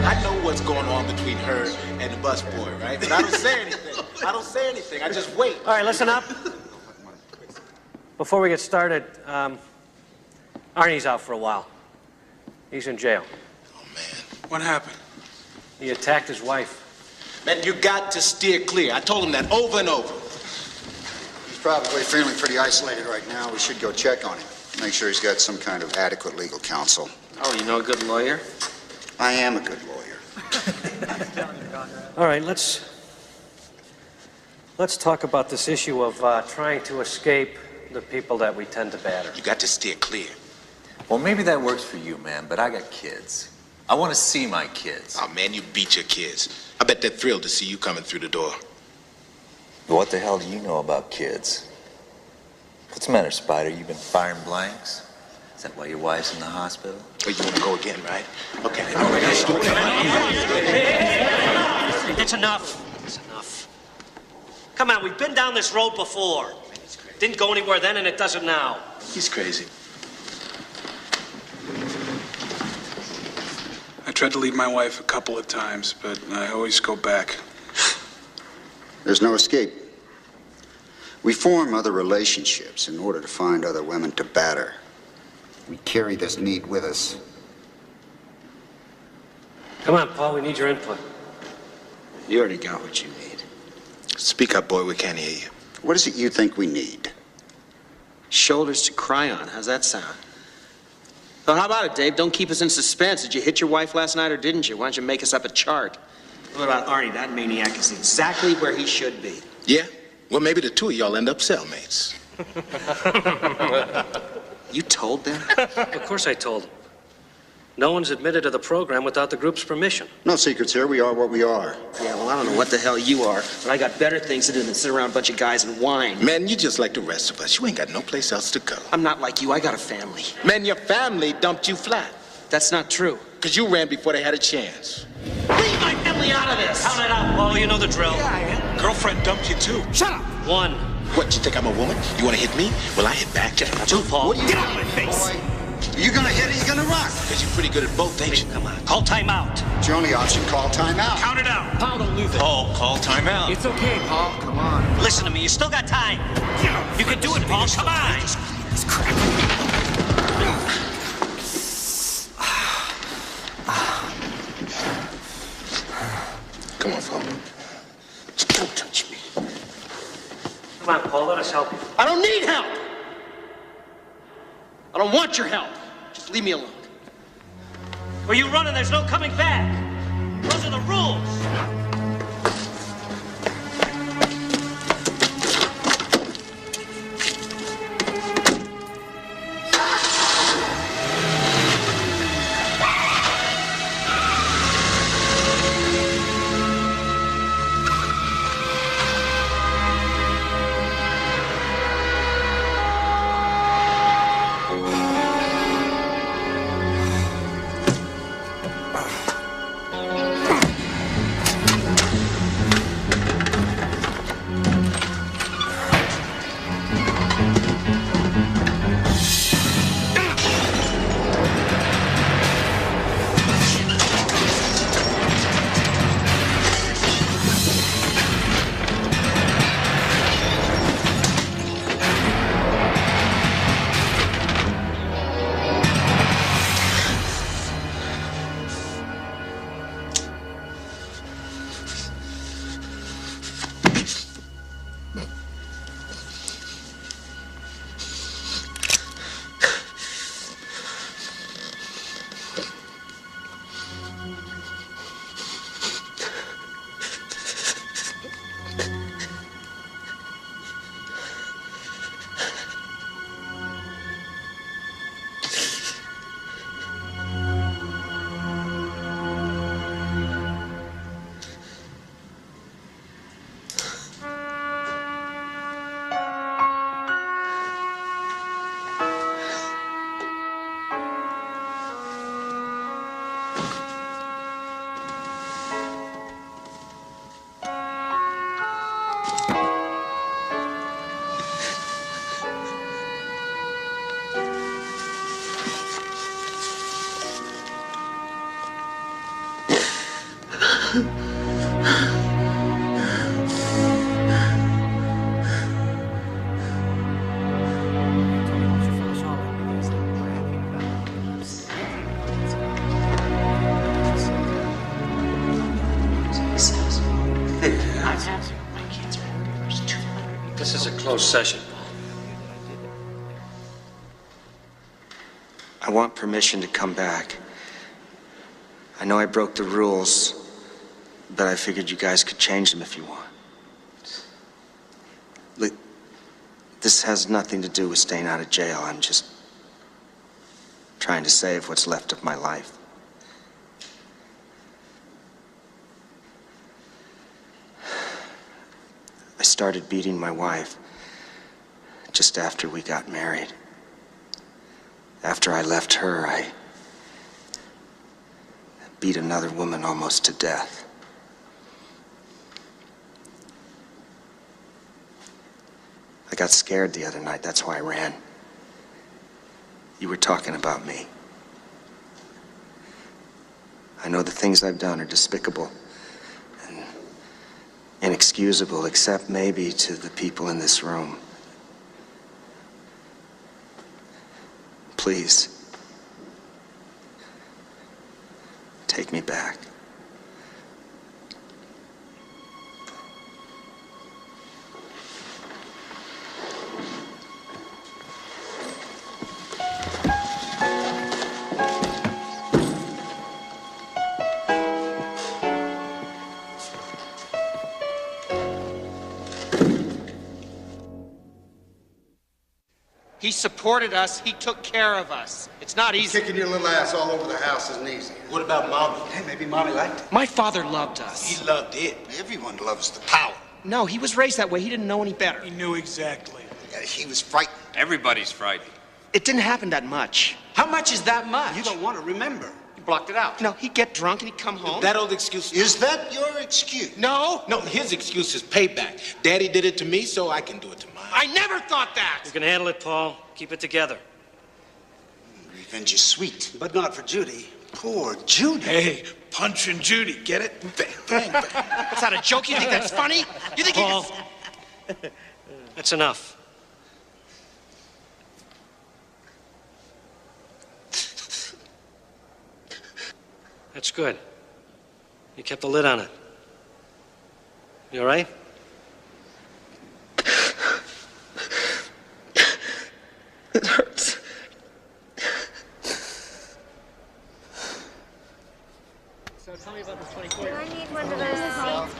Speaker 18: I know what's going on between her and the busboy, right? But I don't say anything. I don't say anything. I just wait.
Speaker 7: All right, listen up. Before we get started, Arnie's out for a while. He's in jail.
Speaker 17: What happened?
Speaker 7: He attacked his wife.
Speaker 18: Man, you got to steer clear. I told him that over and over.
Speaker 16: He's probably feeling pretty isolated right now. We should go check on him. Make sure he's got some kind of adequate legal counsel.
Speaker 1: Oh, you know a good lawyer?
Speaker 16: I am a good lawyer.
Speaker 7: All right, let's talk about this issue of trying to escape the people that we tend to batter.
Speaker 18: You got to steer clear.
Speaker 19: Well, maybe that works for you, man, but I got kids. I want to see my kids.
Speaker 18: Oh, man, you beat your kids. I bet they're thrilled to see you coming through the door.
Speaker 19: What the hell do you know about kids? What's the matter, Spider? You been firing blanks? Is that why your wife's in the hospital?
Speaker 18: Oh, you want to go again, right? Okay.
Speaker 7: It's enough. It's enough. Come on, we've been down this road before. Didn't go anywhere then, and it doesn't now.
Speaker 18: He's crazy.
Speaker 17: I tried to leave my wife a couple of times, but I always go back.
Speaker 16: There's no escape. We form other relationships in order to find other women to batter. We carry this need with us.
Speaker 7: Come on, Paul, we need your input.
Speaker 1: You already got what you need.
Speaker 18: Speak up, boy. We can't hear you.
Speaker 16: What is it you think we need?
Speaker 1: Shoulders to cry on. How's that sound? Well, how about it, Dave? Don't keep us in suspense. Did you hit your wife last night or didn't you? Why don't you make us up a chart? What about Arnie? That maniac is exactly where he should be.
Speaker 18: Yeah? Well, maybe the two of y'all end up cellmates.
Speaker 1: You told them?
Speaker 7: Of course I told them. No one's admitted to the program without the group's permission.
Speaker 16: No secrets here. We are what we are.
Speaker 1: Yeah, well, I don't know what the hell you are, but I got better things to do than sit around a bunch of guys and whine.
Speaker 18: Man, you just like the rest of us. You ain't got no place else to go.
Speaker 1: I'm not like you. I got a family.
Speaker 18: Man, your family dumped you flat.
Speaker 1: That's not true.
Speaker 18: Because you ran before they had a chance.
Speaker 1: Leave my family out of this!
Speaker 7: Count it out, Paul. You know the drill.
Speaker 18: Yeah, I am.
Speaker 17: Girlfriend dumped you, too.
Speaker 1: Shut up!
Speaker 7: One.
Speaker 18: What, you think I'm a woman? You want to hit me? Well, I hit back.
Speaker 7: Two, Paul.
Speaker 16: Get out of my face! Boy, you gonna hit or you gonna run?
Speaker 18: Because you're pretty good at both, ain't you?
Speaker 7: Come on. Call timeout.
Speaker 16: It's your only option. Call timeout.
Speaker 17: Count it out.
Speaker 19: Paul, don't lose it. Paul, call timeout.
Speaker 1: It's okay, Paul. Come on.
Speaker 7: Listen to me. You still got time. You can do it, Paul. Come on.
Speaker 1: This crap.
Speaker 18: Come on, Paul.
Speaker 1: Don't touch me.
Speaker 7: Come on, Paul. Let us help you.
Speaker 1: I don't need help. I don't want your help. Just leave me alone.
Speaker 7: Where you running? There's no coming back. Those are the rules. This is a closed session.
Speaker 1: I want permission to come back. I know I broke the rules, but I figured you guys could change them if you want. Look, this has nothing to do with staying out of jail. I'm just trying to save what's left of my life. I started beating my wife just after we got married. After I left her, I beat another woman almost to death. I got scared the other night, that's why I ran. You were talking about me. I know the things I've done are despicable and inexcusable, except maybe to the people in this room. Please, take me back.
Speaker 20: He supported us. He took care of us. It's not easy.
Speaker 21: Kicking your little ass all over the house isn't easy.
Speaker 15: What about Mommy? Hey, maybe Mommy liked it.
Speaker 20: My father loved us.
Speaker 15: He loved it.
Speaker 21: Everyone loves the power.
Speaker 20: No, he was raised that way. He didn't know any better.
Speaker 17: He knew exactly.
Speaker 21: Yeah, he was frightened.
Speaker 22: Everybody's frightened.
Speaker 20: It didn't happen that much.
Speaker 15: How much is that much? You don't want to remember.
Speaker 20: He blocked it out. No, he'd get drunk and he'd come home.
Speaker 15: That old excuse.
Speaker 21: Is that your excuse?
Speaker 20: No.
Speaker 15: No, his excuse is payback. Daddy did it to me, so I can do it to mine.
Speaker 20: I never thought that.
Speaker 7: You can handle it, Paul. Keep it together.
Speaker 21: Revenge is sweet.
Speaker 15: But not for Judy. Poor Judy.
Speaker 17: Hey, punching Judy, get it? Bang, bang, bang.
Speaker 20: That's not a joke. You think that's funny? You think
Speaker 7: Paul, that's enough. That's good. You kept the lid on it. You all right?
Speaker 1: It hurts.
Speaker 23: So tell me
Speaker 8: I need one of those seats?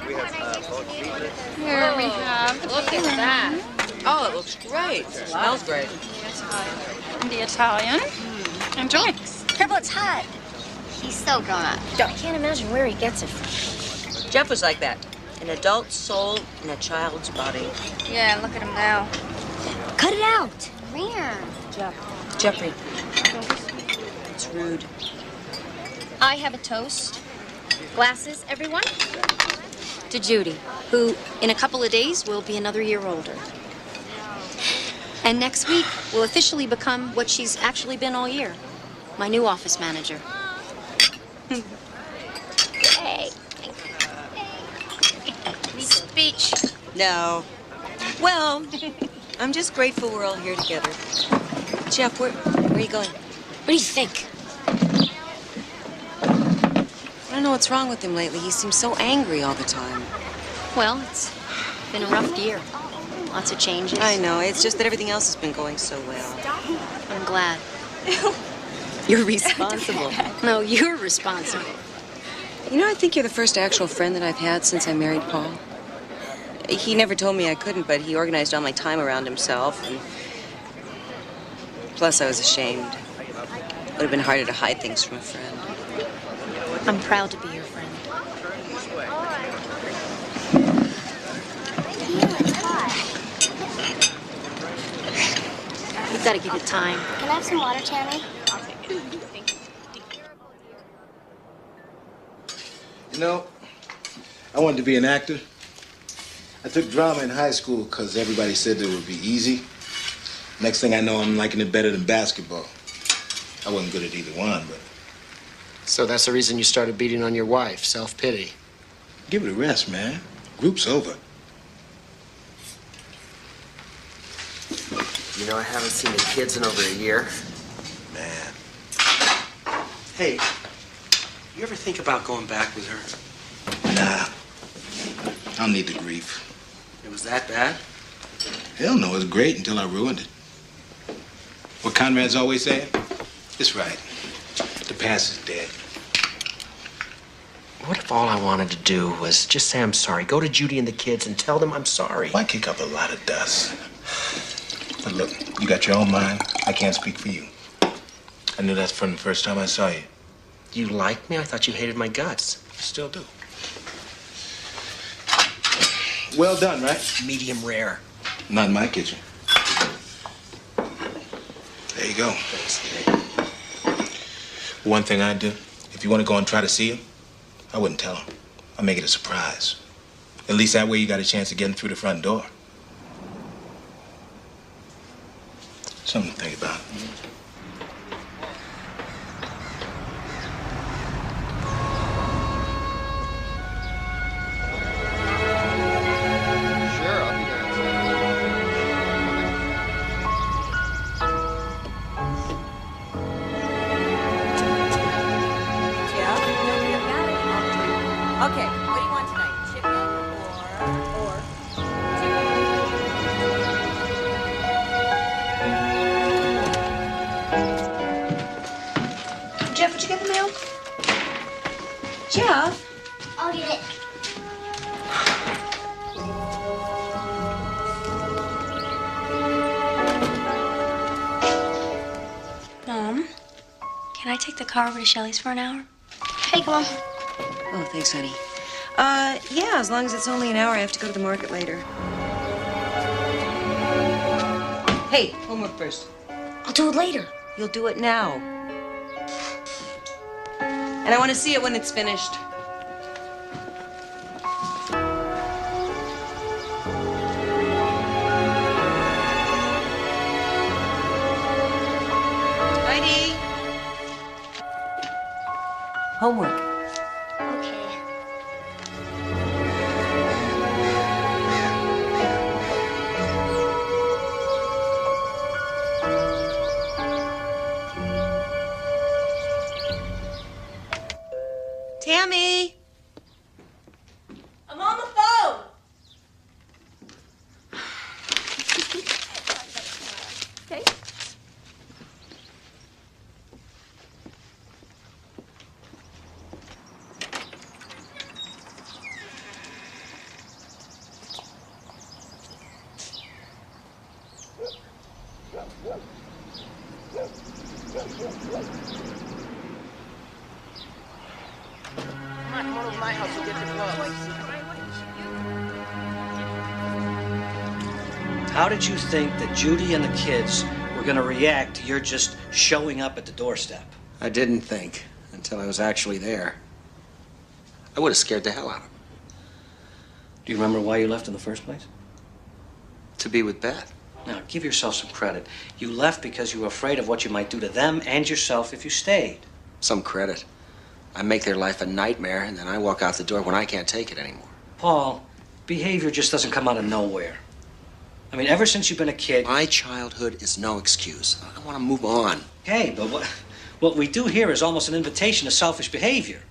Speaker 5: Here we have.
Speaker 14: Look at that. Oh, it looks great. It smells great.
Speaker 5: The Italian. Enjoy.
Speaker 4: Careful, it's hot. He's so grown up. I can't imagine where he gets it from.
Speaker 14: Jeff was like that. An adult soul in a child's body.
Speaker 9: Yeah, look at him now.
Speaker 4: Cut it out. Where?
Speaker 14: Jeffrey. It's rude.
Speaker 12: I have a toast. Glasses, everyone. To Judy, who in a couple of days will be another year older. And next week will officially become what she's actually been all year, my new office manager.
Speaker 4: Hey.
Speaker 14: Speech. No. Well, I'm just grateful we're all here together. Jeff, where are you going?
Speaker 4: What do you think?
Speaker 14: I don't know what's wrong with him lately. He seems so angry all the time.
Speaker 12: Well, it's been a rough year. Lots of changes.
Speaker 14: I know. It's just that everything else has been going so well.
Speaker 12: I'm glad.
Speaker 14: You're responsible.
Speaker 12: No, you're responsible.
Speaker 14: You know, I think you're the first actual friend that I've had since I married Paul. He never told me I couldn't, but he organized all my time around himself. And plus, I was ashamed. It would have been harder to hide things from a friend.
Speaker 12: I'm proud to be your friend. You've got to give it time.
Speaker 4: Can I have some water, Tammy?
Speaker 18: You know, I wanted to be an actor. I took drama in high school because everybody said it would be easy. Next thing I know, I'm liking it better than basketball. I wasn't good at either one, but...
Speaker 1: So that's the reason you started beating on your wife, self-pity.
Speaker 18: Give it a rest, man. Group's over.
Speaker 1: You know, I haven't seen the kids in over a year.
Speaker 18: Man.
Speaker 22: Hey, you ever think about going back with her?
Speaker 18: Nah. I don't need the grief.
Speaker 22: It was that bad?
Speaker 18: Hell no, it's great until I ruined it. What Conrad's always saying? It's right. The past is dead.
Speaker 1: What if all I wanted to do was just say I'm sorry, go to Judy and the kids and tell them I'm sorry?
Speaker 18: Why kick up a lot of dust? But look, you got your own mind. I can't speak for you. I knew that from the first time I saw you.
Speaker 1: You like me? I thought you hated my guts.
Speaker 18: I still do. Well done, right?
Speaker 1: Medium rare.
Speaker 18: Not in my kitchen. There you go. One thing I'd do, if you want to go and try to see him, I wouldn't tell him. I'd make it a surprise. At least that way you got a chance of getting through the front door. Something to think about.
Speaker 14: Okay, what do you want tonight? Chicken or...
Speaker 9: Jeff, would you get the mail? Jeff?
Speaker 4: I'll get it.
Speaker 12: Mom, can I take the car over to Shelley's for an hour?
Speaker 4: Hey, come on.
Speaker 14: Oh, thanks, honey. Yeah, as long as it's only an hour, I have to go to the market later. Hey, homework first.
Speaker 4: I'll do it later.
Speaker 14: You'll do it now. And I want to see it when it's finished. Heidi! Homework.
Speaker 4: Okay.
Speaker 14: Tammy! I'm on the phone!
Speaker 2: Okay.
Speaker 3: Come on over to my house and get the gloves.
Speaker 7: How did you think that Judy and the kids were going to react to your just showing up at the doorstep?
Speaker 1: I didn't think until I was actually there. I would have scared the hell out of them.
Speaker 7: Do you remember why you left in the first place?
Speaker 1: To be with Beth.
Speaker 7: Now, give yourself some credit. You left because you were afraid of what you might do to them and yourself if you stayed.
Speaker 1: Some credit. I make their life a nightmare, and then I walk out the door when I can't take it anymore.
Speaker 7: Paul, behavior just doesn't come out of nowhere. I mean, ever since you've been a kid...
Speaker 1: My childhood is no excuse. I want to move on.
Speaker 7: Hey, but what we do here is almost an invitation to selfish behavior.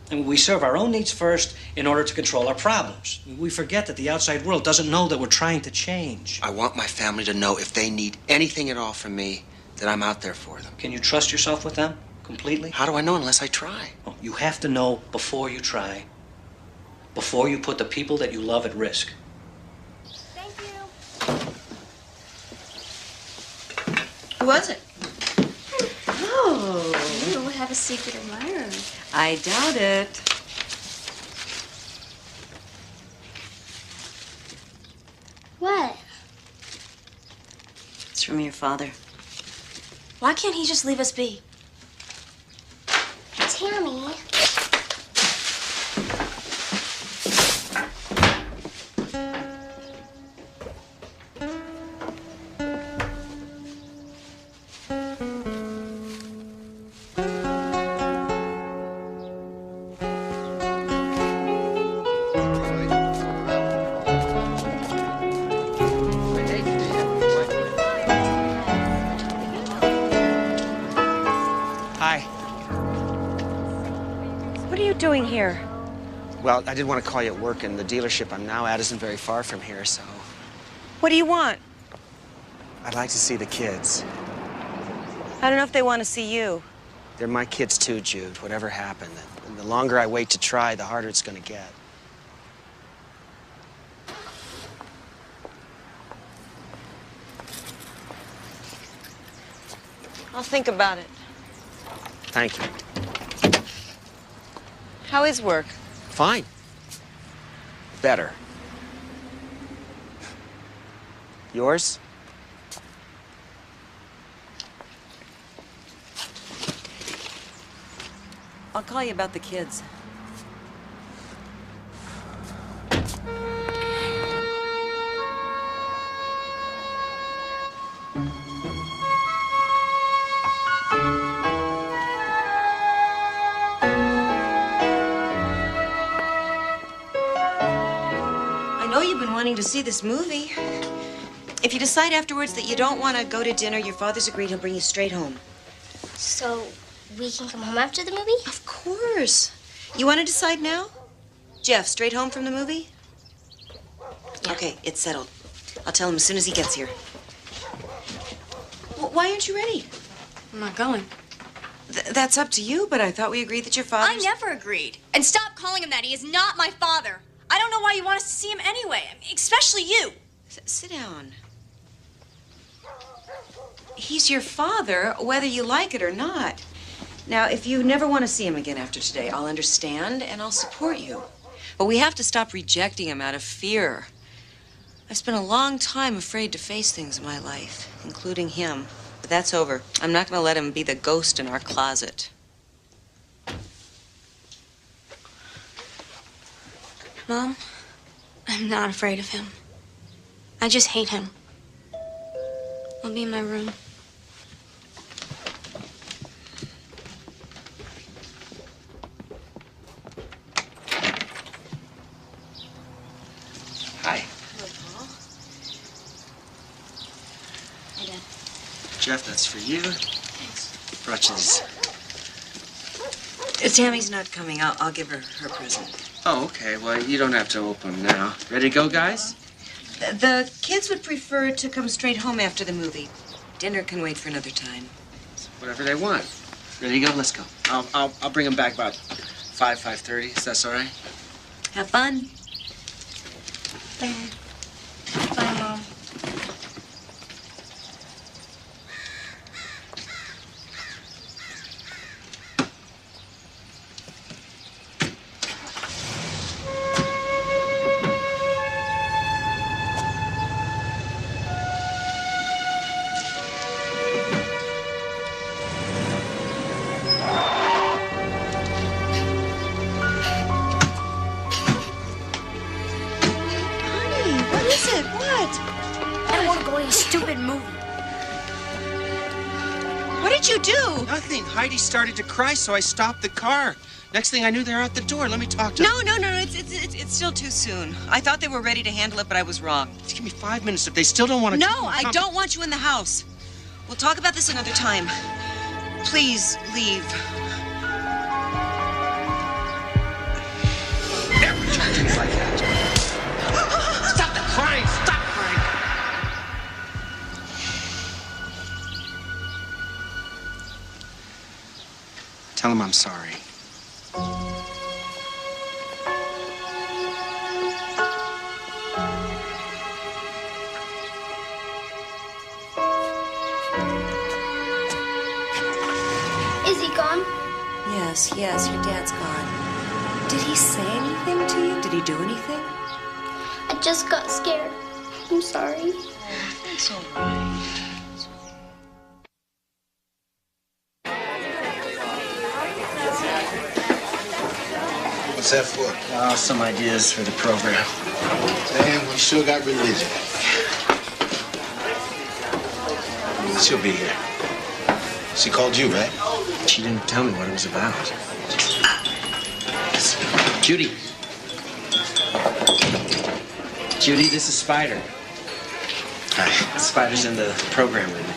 Speaker 7: I mean, we serve our own needs first in order to control our problems. We forget that the outside world doesn't know that we're trying to change.
Speaker 1: I want my family to know if they need anything at all from me, that I'm out there for them.
Speaker 7: Can you trust yourself with them completely?
Speaker 1: How do I know unless I try?
Speaker 7: Oh, you have to know before you try. Before you put the people that you love at risk.
Speaker 8: Thank you.
Speaker 14: Who was it?
Speaker 12: Oh. You have a secret admirer.
Speaker 14: I doubt it.
Speaker 4: What?
Speaker 14: It's from your father.
Speaker 9: Why can't he just leave us be?
Speaker 4: Tammy.
Speaker 1: Hi.
Speaker 14: What are you doing here?
Speaker 1: Well, I did want to call you at work, and the dealership I'm now at isn't very far from here, so
Speaker 14: What do you want?
Speaker 1: I'd like to see the kids.
Speaker 14: I don't know if they want to see you.
Speaker 1: They're my kids too, Jude, whatever happened. And the longer I wait to try, the harder it's going to get.
Speaker 14: I'll think about it.
Speaker 1: Thank you.
Speaker 14: How is work?
Speaker 1: Fine. Better. Yours?
Speaker 14: I'll call you about the kids. I know you've been wanting to see this movie. If you decide afterwards that you don't want to go to dinner, your father's agreed he'll bring you straight home.
Speaker 4: So we can come home after the movie?
Speaker 14: Of course. You want to decide now? Jeff, straight home from the movie? Yeah. Okay, it's settled. I'll tell him as soon as he gets here. Why aren't you ready?
Speaker 9: I'm not going.
Speaker 14: That's up to you, but I thought we agreed that your father...
Speaker 9: I never agreed. And stop calling him that. He is not my father. I don't know why you want us to see him anyway, especially you.
Speaker 14: Sit down. He's your father, whether you like it or not. Now, if you never want to see him again after today, I'll understand and I'll support you. But we have to stop rejecting him out of fear. I've spent a long time afraid to face things in my life, including him. But that's over. I'm not going to let him be the ghost in our closet.
Speaker 9: Mom, I'm not afraid of him. I just hate him. I'll be in my room.
Speaker 1: Hi.
Speaker 14: Hello, Paul.
Speaker 9: Hey, Dad.
Speaker 1: Jeff, that's for you.
Speaker 9: Thanks.
Speaker 1: Brought you these.
Speaker 14: Tammy's not coming. I'll give her her present.
Speaker 1: Oh, okay. Well, you don't have to open them now. Ready to go, guys?
Speaker 14: The kids would prefer to come straight home after the movie. Dinner can wait for another time.
Speaker 1: Whatever they want. Ready to go? Let's go. I'll bring them back about 5:30. Is that all right?
Speaker 14: Have fun.
Speaker 9: Bye, Mom.
Speaker 14: What'd you do?
Speaker 22: Nothing. Heidi started to cry, so I stopped the car. Next thing I knew, they're out the door. Let me talk to them.
Speaker 14: No. It's still too soon. I thought they were ready to handle it, but I was wrong.
Speaker 22: Just give me 5 minutes. If they still don't want to...
Speaker 14: No, I don't want you in the house. We'll talk about this another time. Please leave.
Speaker 22: Never talk to me like that. Stop the crying. Stop crying. Tell him I'm sorry.
Speaker 4: Is he gone?
Speaker 14: Yes, your dad's gone. Did he say anything to you? Did he do anything?
Speaker 4: I just got scared. I'm sorry.
Speaker 14: It's all right.
Speaker 18: What's that for?
Speaker 1: Some ideas for the program.
Speaker 18: Damn, we sure got religion. She'll be here. She called you, right?
Speaker 1: She didn't tell me what it was about. Judy. Judy, this is Spider.
Speaker 18: Hi.
Speaker 1: Spider's in the program with me.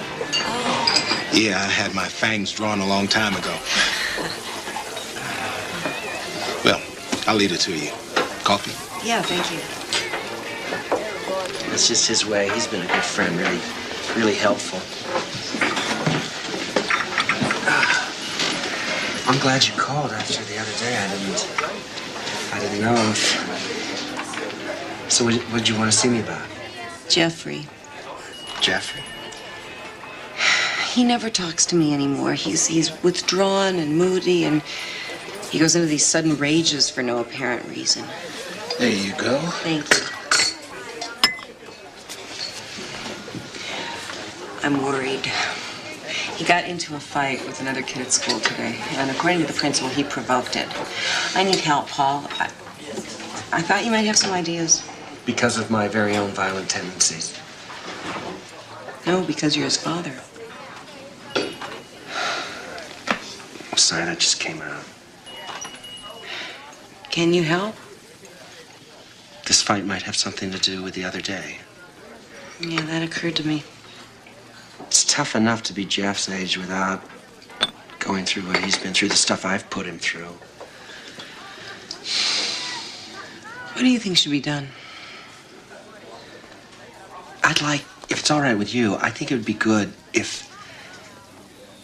Speaker 18: Yeah, I had my fangs drawn a long time ago. Well, I'll leave it to you. Coffee?
Speaker 14: Yeah, thank you.
Speaker 1: That's just his way. He's been a good friend, really helpful. I'm glad you called after the other day. I didn't know if... So what did you want to see me about?
Speaker 14: Jeffrey.
Speaker 1: Jeffrey?
Speaker 14: He never talks to me anymore. He's withdrawn and moody, and he goes into these sudden rages for no apparent reason.
Speaker 18: There you go.
Speaker 14: Thank you. I'm worried. He got into a fight with another kid at school today, and according to the principal, he provoked it. I need help, Paul. I thought you might have some ideas.
Speaker 1: Because of my very own violent tendencies.
Speaker 14: No, because you're his father.
Speaker 1: I'm sorry, that just came out.
Speaker 14: Can you help?
Speaker 1: This fight might have something to do with the other day.
Speaker 14: Yeah, that occurred to me.
Speaker 1: It's tough enough to be Jeff's age without going through what he's been through, the stuff I've put him through.
Speaker 14: What do you think should be done?
Speaker 1: I'd like, if it's all right with you, I think it would be good if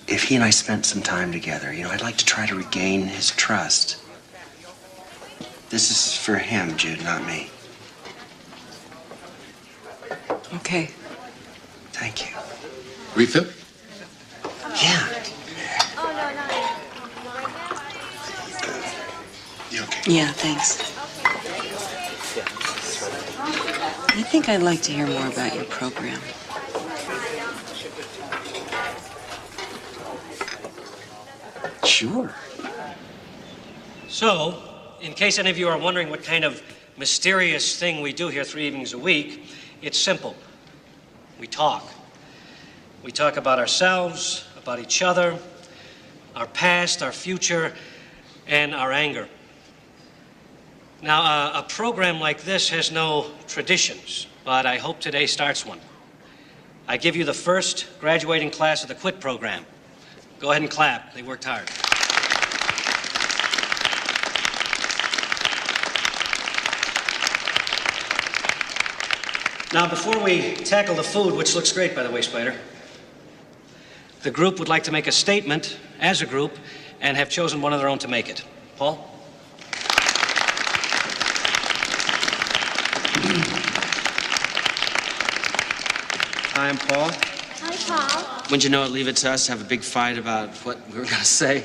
Speaker 1: he and I spent some time together. You know, I'd like to try to regain his trust. This is for him, Jude, not me.
Speaker 14: Okay.
Speaker 1: Thank you.
Speaker 18: Refill?
Speaker 1: Yeah.
Speaker 8: Oh, no,
Speaker 18: You okay?
Speaker 14: Yeah, thanks. I think I'd like to hear more about your program.
Speaker 1: Sure.
Speaker 7: So, in case any of you are wondering what kind of mysterious thing we do here 3 evenings a week, it's simple. We talk. We talk about ourselves, about each other, our past, our future, and our anger. Now, a program like this has no traditions, but I hope today starts one. I give you the first graduating class of the QUIT program. Go ahead and clap. They worked hard. Now, before we tackle the food, which looks great, by the way, Spider, the group would like to make a statement as a group and have chosen one of their own to make it. Paul?
Speaker 1: Hi, I'm Paul.
Speaker 4: Hi, Paul.
Speaker 1: Wouldn't you know it, leave it to us to have a big fight about what we were going to say.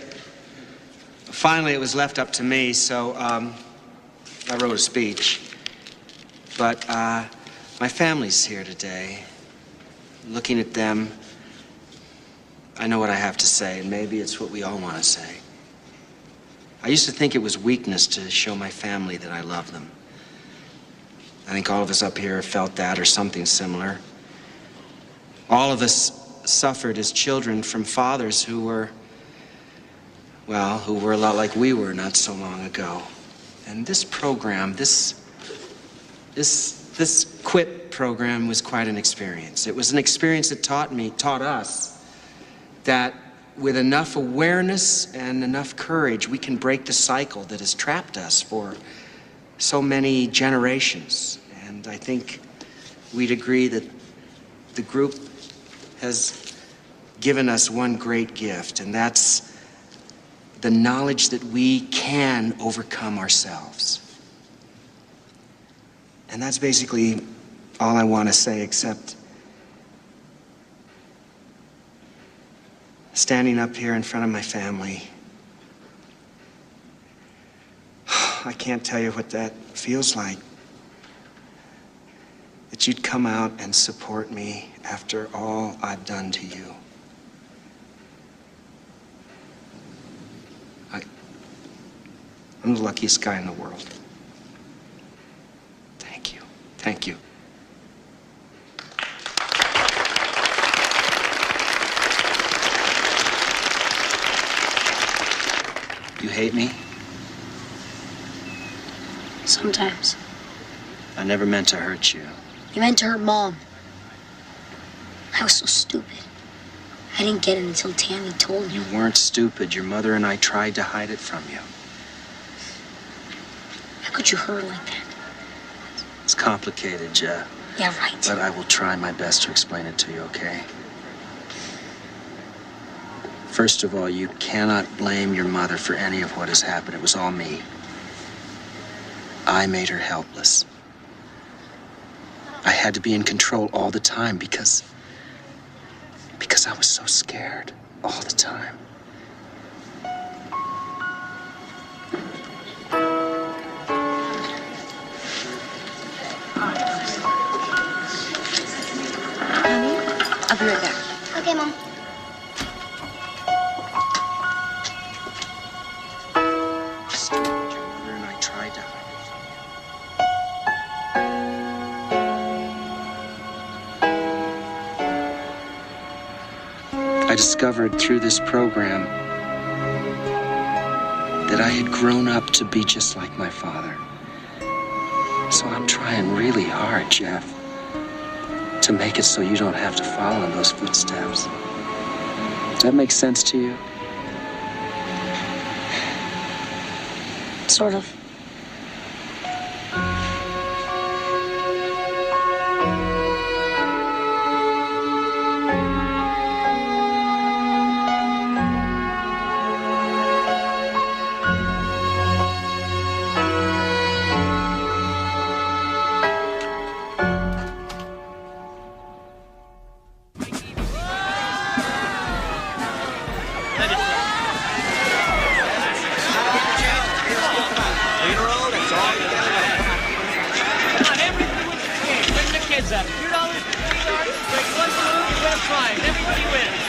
Speaker 1: Finally, it was left up to me, so I wrote a speech. But my family's here today. Looking at them, I know what I have to say, and maybe it's what we all want to say. I used to think it was weakness to show my family that I love them. I think all of us up here have felt that or something similar. All of us suffered as children from fathers who were, well, who were a lot like we were not so long ago. And this program, this QUIT program was quite an experience. It was an experience that taught us that with enough awareness and enough courage, we can break the cycle that has trapped us for so many generations. And I think we'd agree that the group has given us one great gift, and that's the knowledge that we can overcome ourselves. And that's basically all I want to say, except standing up here in front of my family, I can't tell you what that feels like. That you'd come out and support me after all I've done to you. I'm the luckiest guy in the world. Thank you. Thank you. You hate me?
Speaker 4: Sometimes.
Speaker 1: I never meant to hurt you.
Speaker 4: You meant to hurt Mom. I was so stupid. I didn't get it until Tammy told me.
Speaker 1: You weren't stupid. Your mother and I tried to hide it from you.
Speaker 4: How could you hurt her like that?
Speaker 1: It's complicated, Jeff.
Speaker 4: Yeah, right.
Speaker 1: But I will try my best to explain it to you, okay? First of all, you cannot blame your mother for any of what has happened. It was all me. I made her helpless. I had to be in control all the time because I was so scared all the time.
Speaker 12: Honey, I'll be right back.
Speaker 4: Okay, Mom.
Speaker 1: Your mother and I tried to hide it. I discovered through this program that I had grown up to be just like my father. So I'm trying really hard, Jeff, to make it so you don't have to follow in those footsteps. Does that make sense to you?
Speaker 4: Sort of.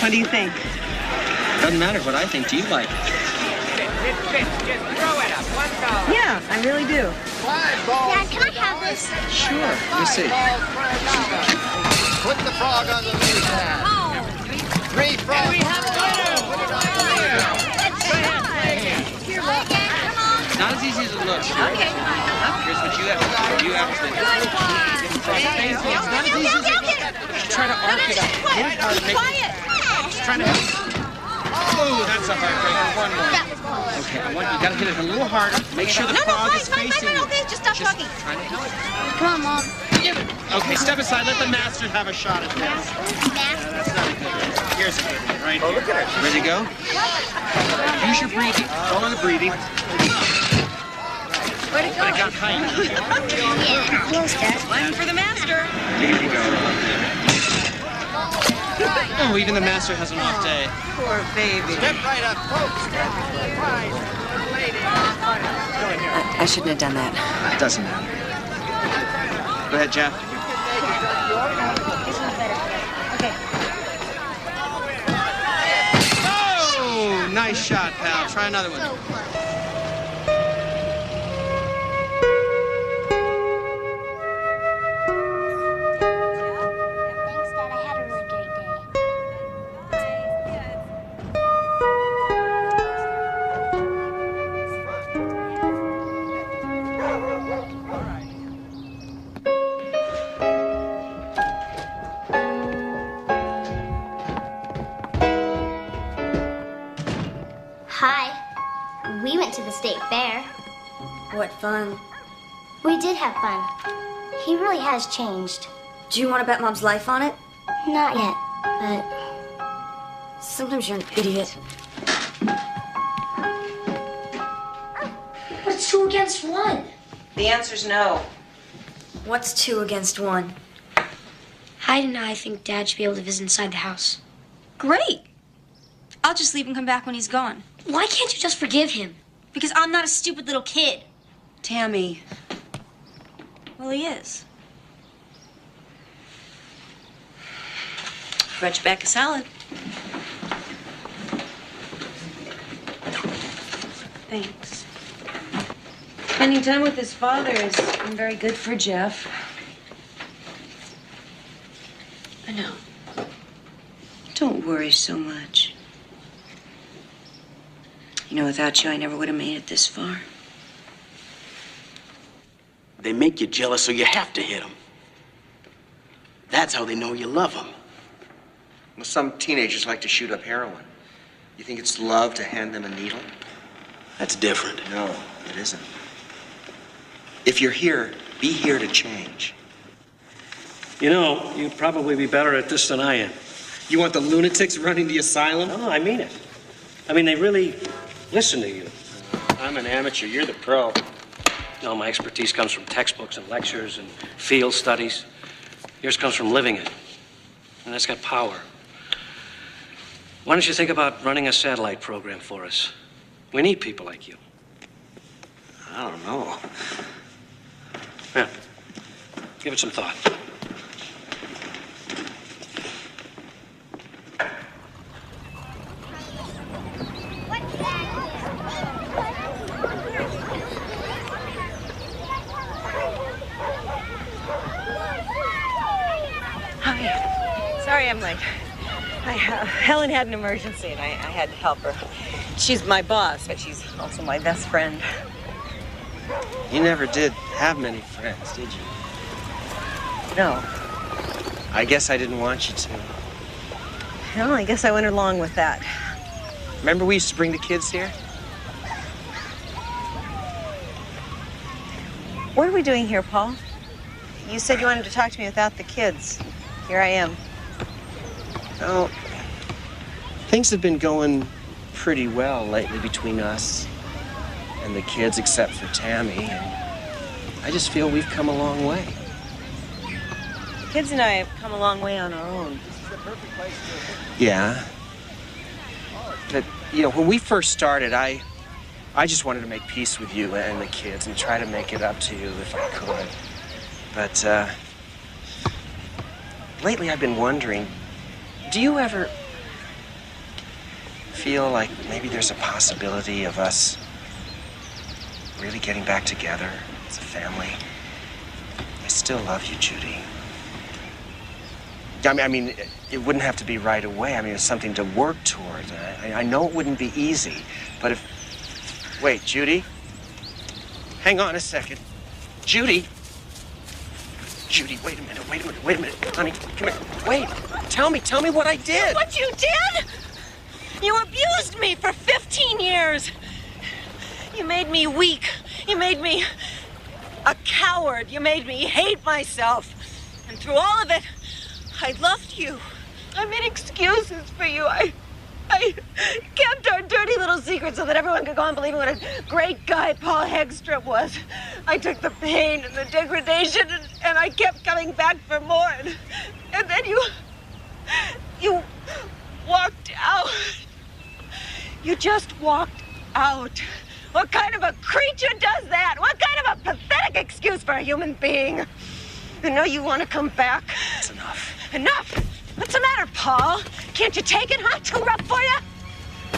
Speaker 6: What do you think?
Speaker 1: Doesn't matter what I think. Do you like it?
Speaker 6: Yeah, I really do.
Speaker 4: Dad, can I have this?
Speaker 1: Sure. Let me see.
Speaker 21: Put the frog on the lead pad. Three frogs. We have a winner.
Speaker 1: It's not as easy as it looks. Okay. Here's what you have to do. You have to do. It's not as easy as it looks. Just try to arc it up. Hit it hard. Just trying to help. Oh, that's a heartbreaker. One more. Okay, you gotta hit it a little harder. Make sure the frog is facing you.
Speaker 9: Okay, just stop talking.
Speaker 1: Trying to help.
Speaker 4: Come on, Mom.
Speaker 1: Okay, step aside. Let the master have a shot at this. That's not a good one. Here's a good one, right here. Ready to go? Use your breathing. Follow the breathing.
Speaker 9: Where'd it go?
Speaker 1: But it got height.
Speaker 4: Close, Dad.
Speaker 9: One for the master.
Speaker 1: Here you go. Oh, even the master has an off day.
Speaker 6: Poor baby.
Speaker 21: Step right up, folks. Step right.
Speaker 14: I shouldn't have done that.
Speaker 1: It doesn't matter. Go ahead, Jeff.
Speaker 4: This one's better. Okay.
Speaker 1: Oh, nice shot, pal. Try another one.
Speaker 4: Thanks, Dad. I had a really great day. Hi. We went to the state fair.
Speaker 12: What fun.
Speaker 4: We did have fun. He really has changed.
Speaker 12: Do you want to bet Mom's life on it?
Speaker 4: Not yet, but...
Speaker 12: Sometimes you're an idiot.
Speaker 4: But it's 2 against 1.
Speaker 14: The answer's no.
Speaker 12: What's 2 against 1?
Speaker 4: Hyde and I think Dad should be able to visit inside the house.
Speaker 12: Great. I'll just leave and come back when he's gone.
Speaker 4: Why can't you just forgive him?
Speaker 12: Because I'm not a stupid little kid.
Speaker 14: Tammy.
Speaker 12: Well, he is.
Speaker 14: Brought you back a salad. Thanks. Spending time with his father has been very good for Jeff. I know. Don't worry so much. You know, without you, I never would have made it this far.
Speaker 22: They make you jealous, so you have to hit them. That's how they know you love them.
Speaker 1: Well, some teenagers like to shoot up heroin. You think it's love to hand them a needle?
Speaker 22: That's different.
Speaker 1: No, it isn't. If you're here, be here to change.
Speaker 7: You know, you'd probably be better at this than I am.
Speaker 1: You want the lunatics running the asylum?
Speaker 7: No, I mean it. I mean, they really listen to you.
Speaker 22: I'm an amateur. You're the pro.
Speaker 7: No, my expertise comes from textbooks and lectures and field studies. Yours comes from living it. And that's got power. Why don't you think about running a satellite program for us? We need people like you.
Speaker 1: I don't know.
Speaker 7: Yeah. Give it some thought.
Speaker 6: Hi. Sorry I'm late. Helen had an emergency and I had to help her. She's my boss, but she's also my best friend.
Speaker 1: You never did have many friends, did you?
Speaker 6: No.
Speaker 1: I guess I didn't want you to.
Speaker 6: Well, I guess I went along with that.
Speaker 1: Remember we used to bring the kids here?
Speaker 6: What are we doing here, Paul? You said you wanted to talk to me without the kids. Here I am.
Speaker 1: Well, things have been going pretty well lately between us and the kids, except for Tammy, and I just feel we've come a long way.
Speaker 6: The kids and I have come a long way on our own.
Speaker 1: Yeah. But, you know, when we first started, I just wanted to make peace with you and the kids and try to make it up to you if I could. But, lately I've been wondering, do you ever feel like maybe there's a possibility of us really getting back together as a family? I still love you, Judy. I mean, it wouldn't have to be right away. I mean, it's something to work toward. I know it wouldn't be easy, but if... Wait, Judy? Hang on a second. Judy? Judy, wait a minute. Honey, come here. Wait, tell me what I did.
Speaker 6: What you did? You abused me for 15 years. You made me weak. You made me a coward. You made me hate myself. And through all of it, I loved you. I made excuses for you. I kept our dirty little secret so that everyone could go on believing what a great guy Paul Hegstrom was. I took the pain and the degradation and I kept coming back for more. And then you walked out. You just walked out. What kind of a creature does that? What kind of a pathetic excuse for a human being? I know you want to come back.
Speaker 1: It's enough.
Speaker 6: Enough? What's the matter, Paul? Can't you take it, huh? Too rough for you?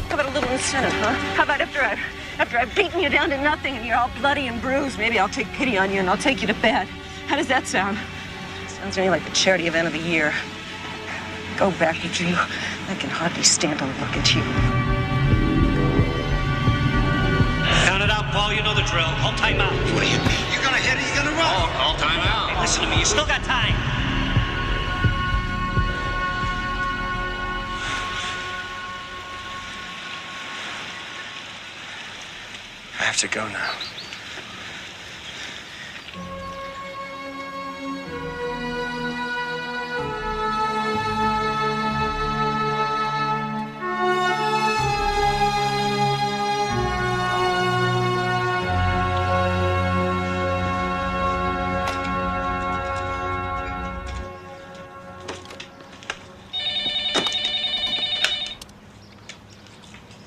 Speaker 6: How about a little incentive, huh? How about after I've beaten you down to nothing and you're all bloody and bruised, maybe I'll take pity on you and I'll take you to bed. How does that sound? Sounds to me like the charity event of the year. Go back, you two. I can hardly stand to look at you.
Speaker 7: Count it out, Paul. You know the drill. Call timeout.
Speaker 15: What do you mean? You're gonna hit it, you're gonna run.
Speaker 7: Oh, call timeout. Hey, listen to me. You still got time.
Speaker 1: have to go now.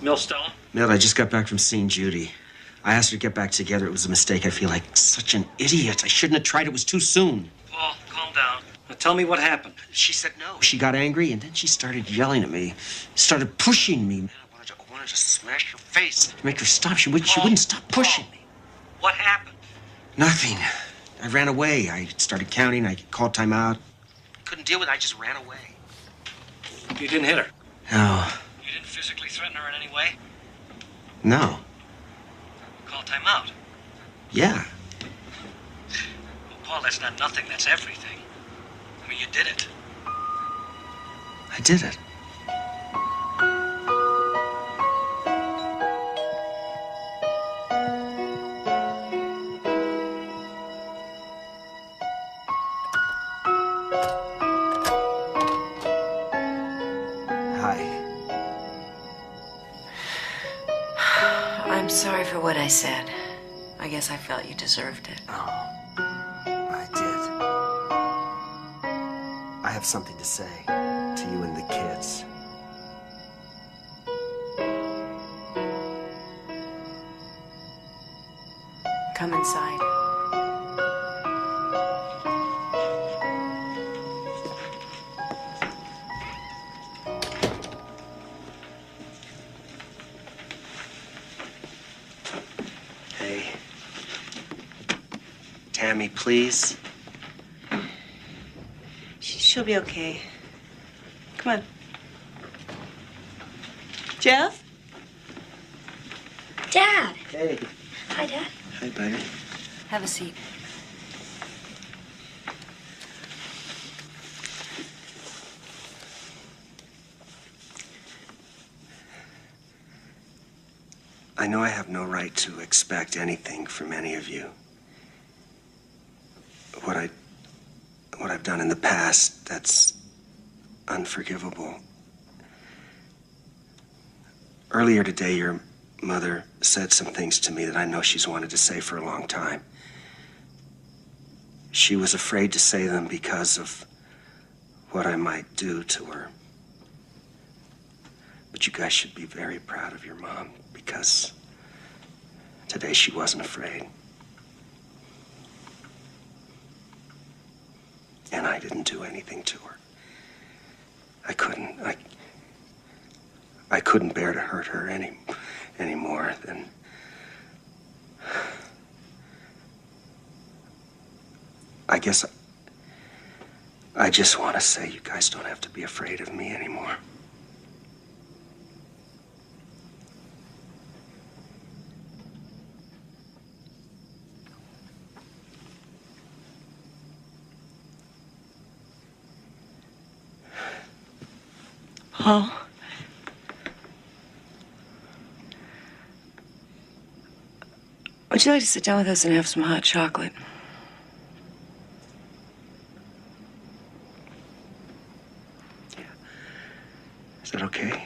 Speaker 22: Millstone?
Speaker 1: Milt, I just got back from seeing Judy. I asked her to get back together. It was a mistake. I feel like such an idiot. I shouldn't have tried. It was too soon.
Speaker 22: Paul, calm down. Now tell me what happened.
Speaker 1: She said no. She got angry, and then she started yelling at me. Started pushing me. Man, I wanted to smash her face to make her stop. She wouldn't stop pushing me.
Speaker 22: What happened?
Speaker 1: Nothing. I ran away. I started counting. I called time out. Couldn't deal with it. I just ran away.
Speaker 22: You didn't hit her?
Speaker 1: No.
Speaker 22: You didn't physically threaten her in any way?
Speaker 1: No.
Speaker 22: Call time out.
Speaker 1: Yeah.
Speaker 22: Well, Paul, that's not nothing. That's everything. I mean, you did it.
Speaker 1: I did it.
Speaker 14: I'm sorry for what I said. I guess I felt you deserved it.
Speaker 1: I did. I have something to say to you and the kids.
Speaker 14: Come inside.
Speaker 1: Hey. Tammy, please.
Speaker 6: She'll be okay. Come on. Jeff?
Speaker 4: Dad.
Speaker 1: Hey.
Speaker 4: Hi, Dad.
Speaker 1: Hi, buddy.
Speaker 14: Have a seat.
Speaker 1: I know I have no right to expect anything from any of you. What I've done in the past, that's unforgivable. Earlier today, your mother said some things to me that I know she's wanted to say for a long time. She was afraid to say them because of what I might do to her. But you guys should be very proud of your mom, because today she wasn't afraid. And I didn't do anything to her. I couldn't bear to hurt her any more than... I guess I just want to say you guys don't have to be afraid of me anymore.
Speaker 6: Paul? Would you like to sit down with us and have some hot chocolate?
Speaker 1: Is that okay?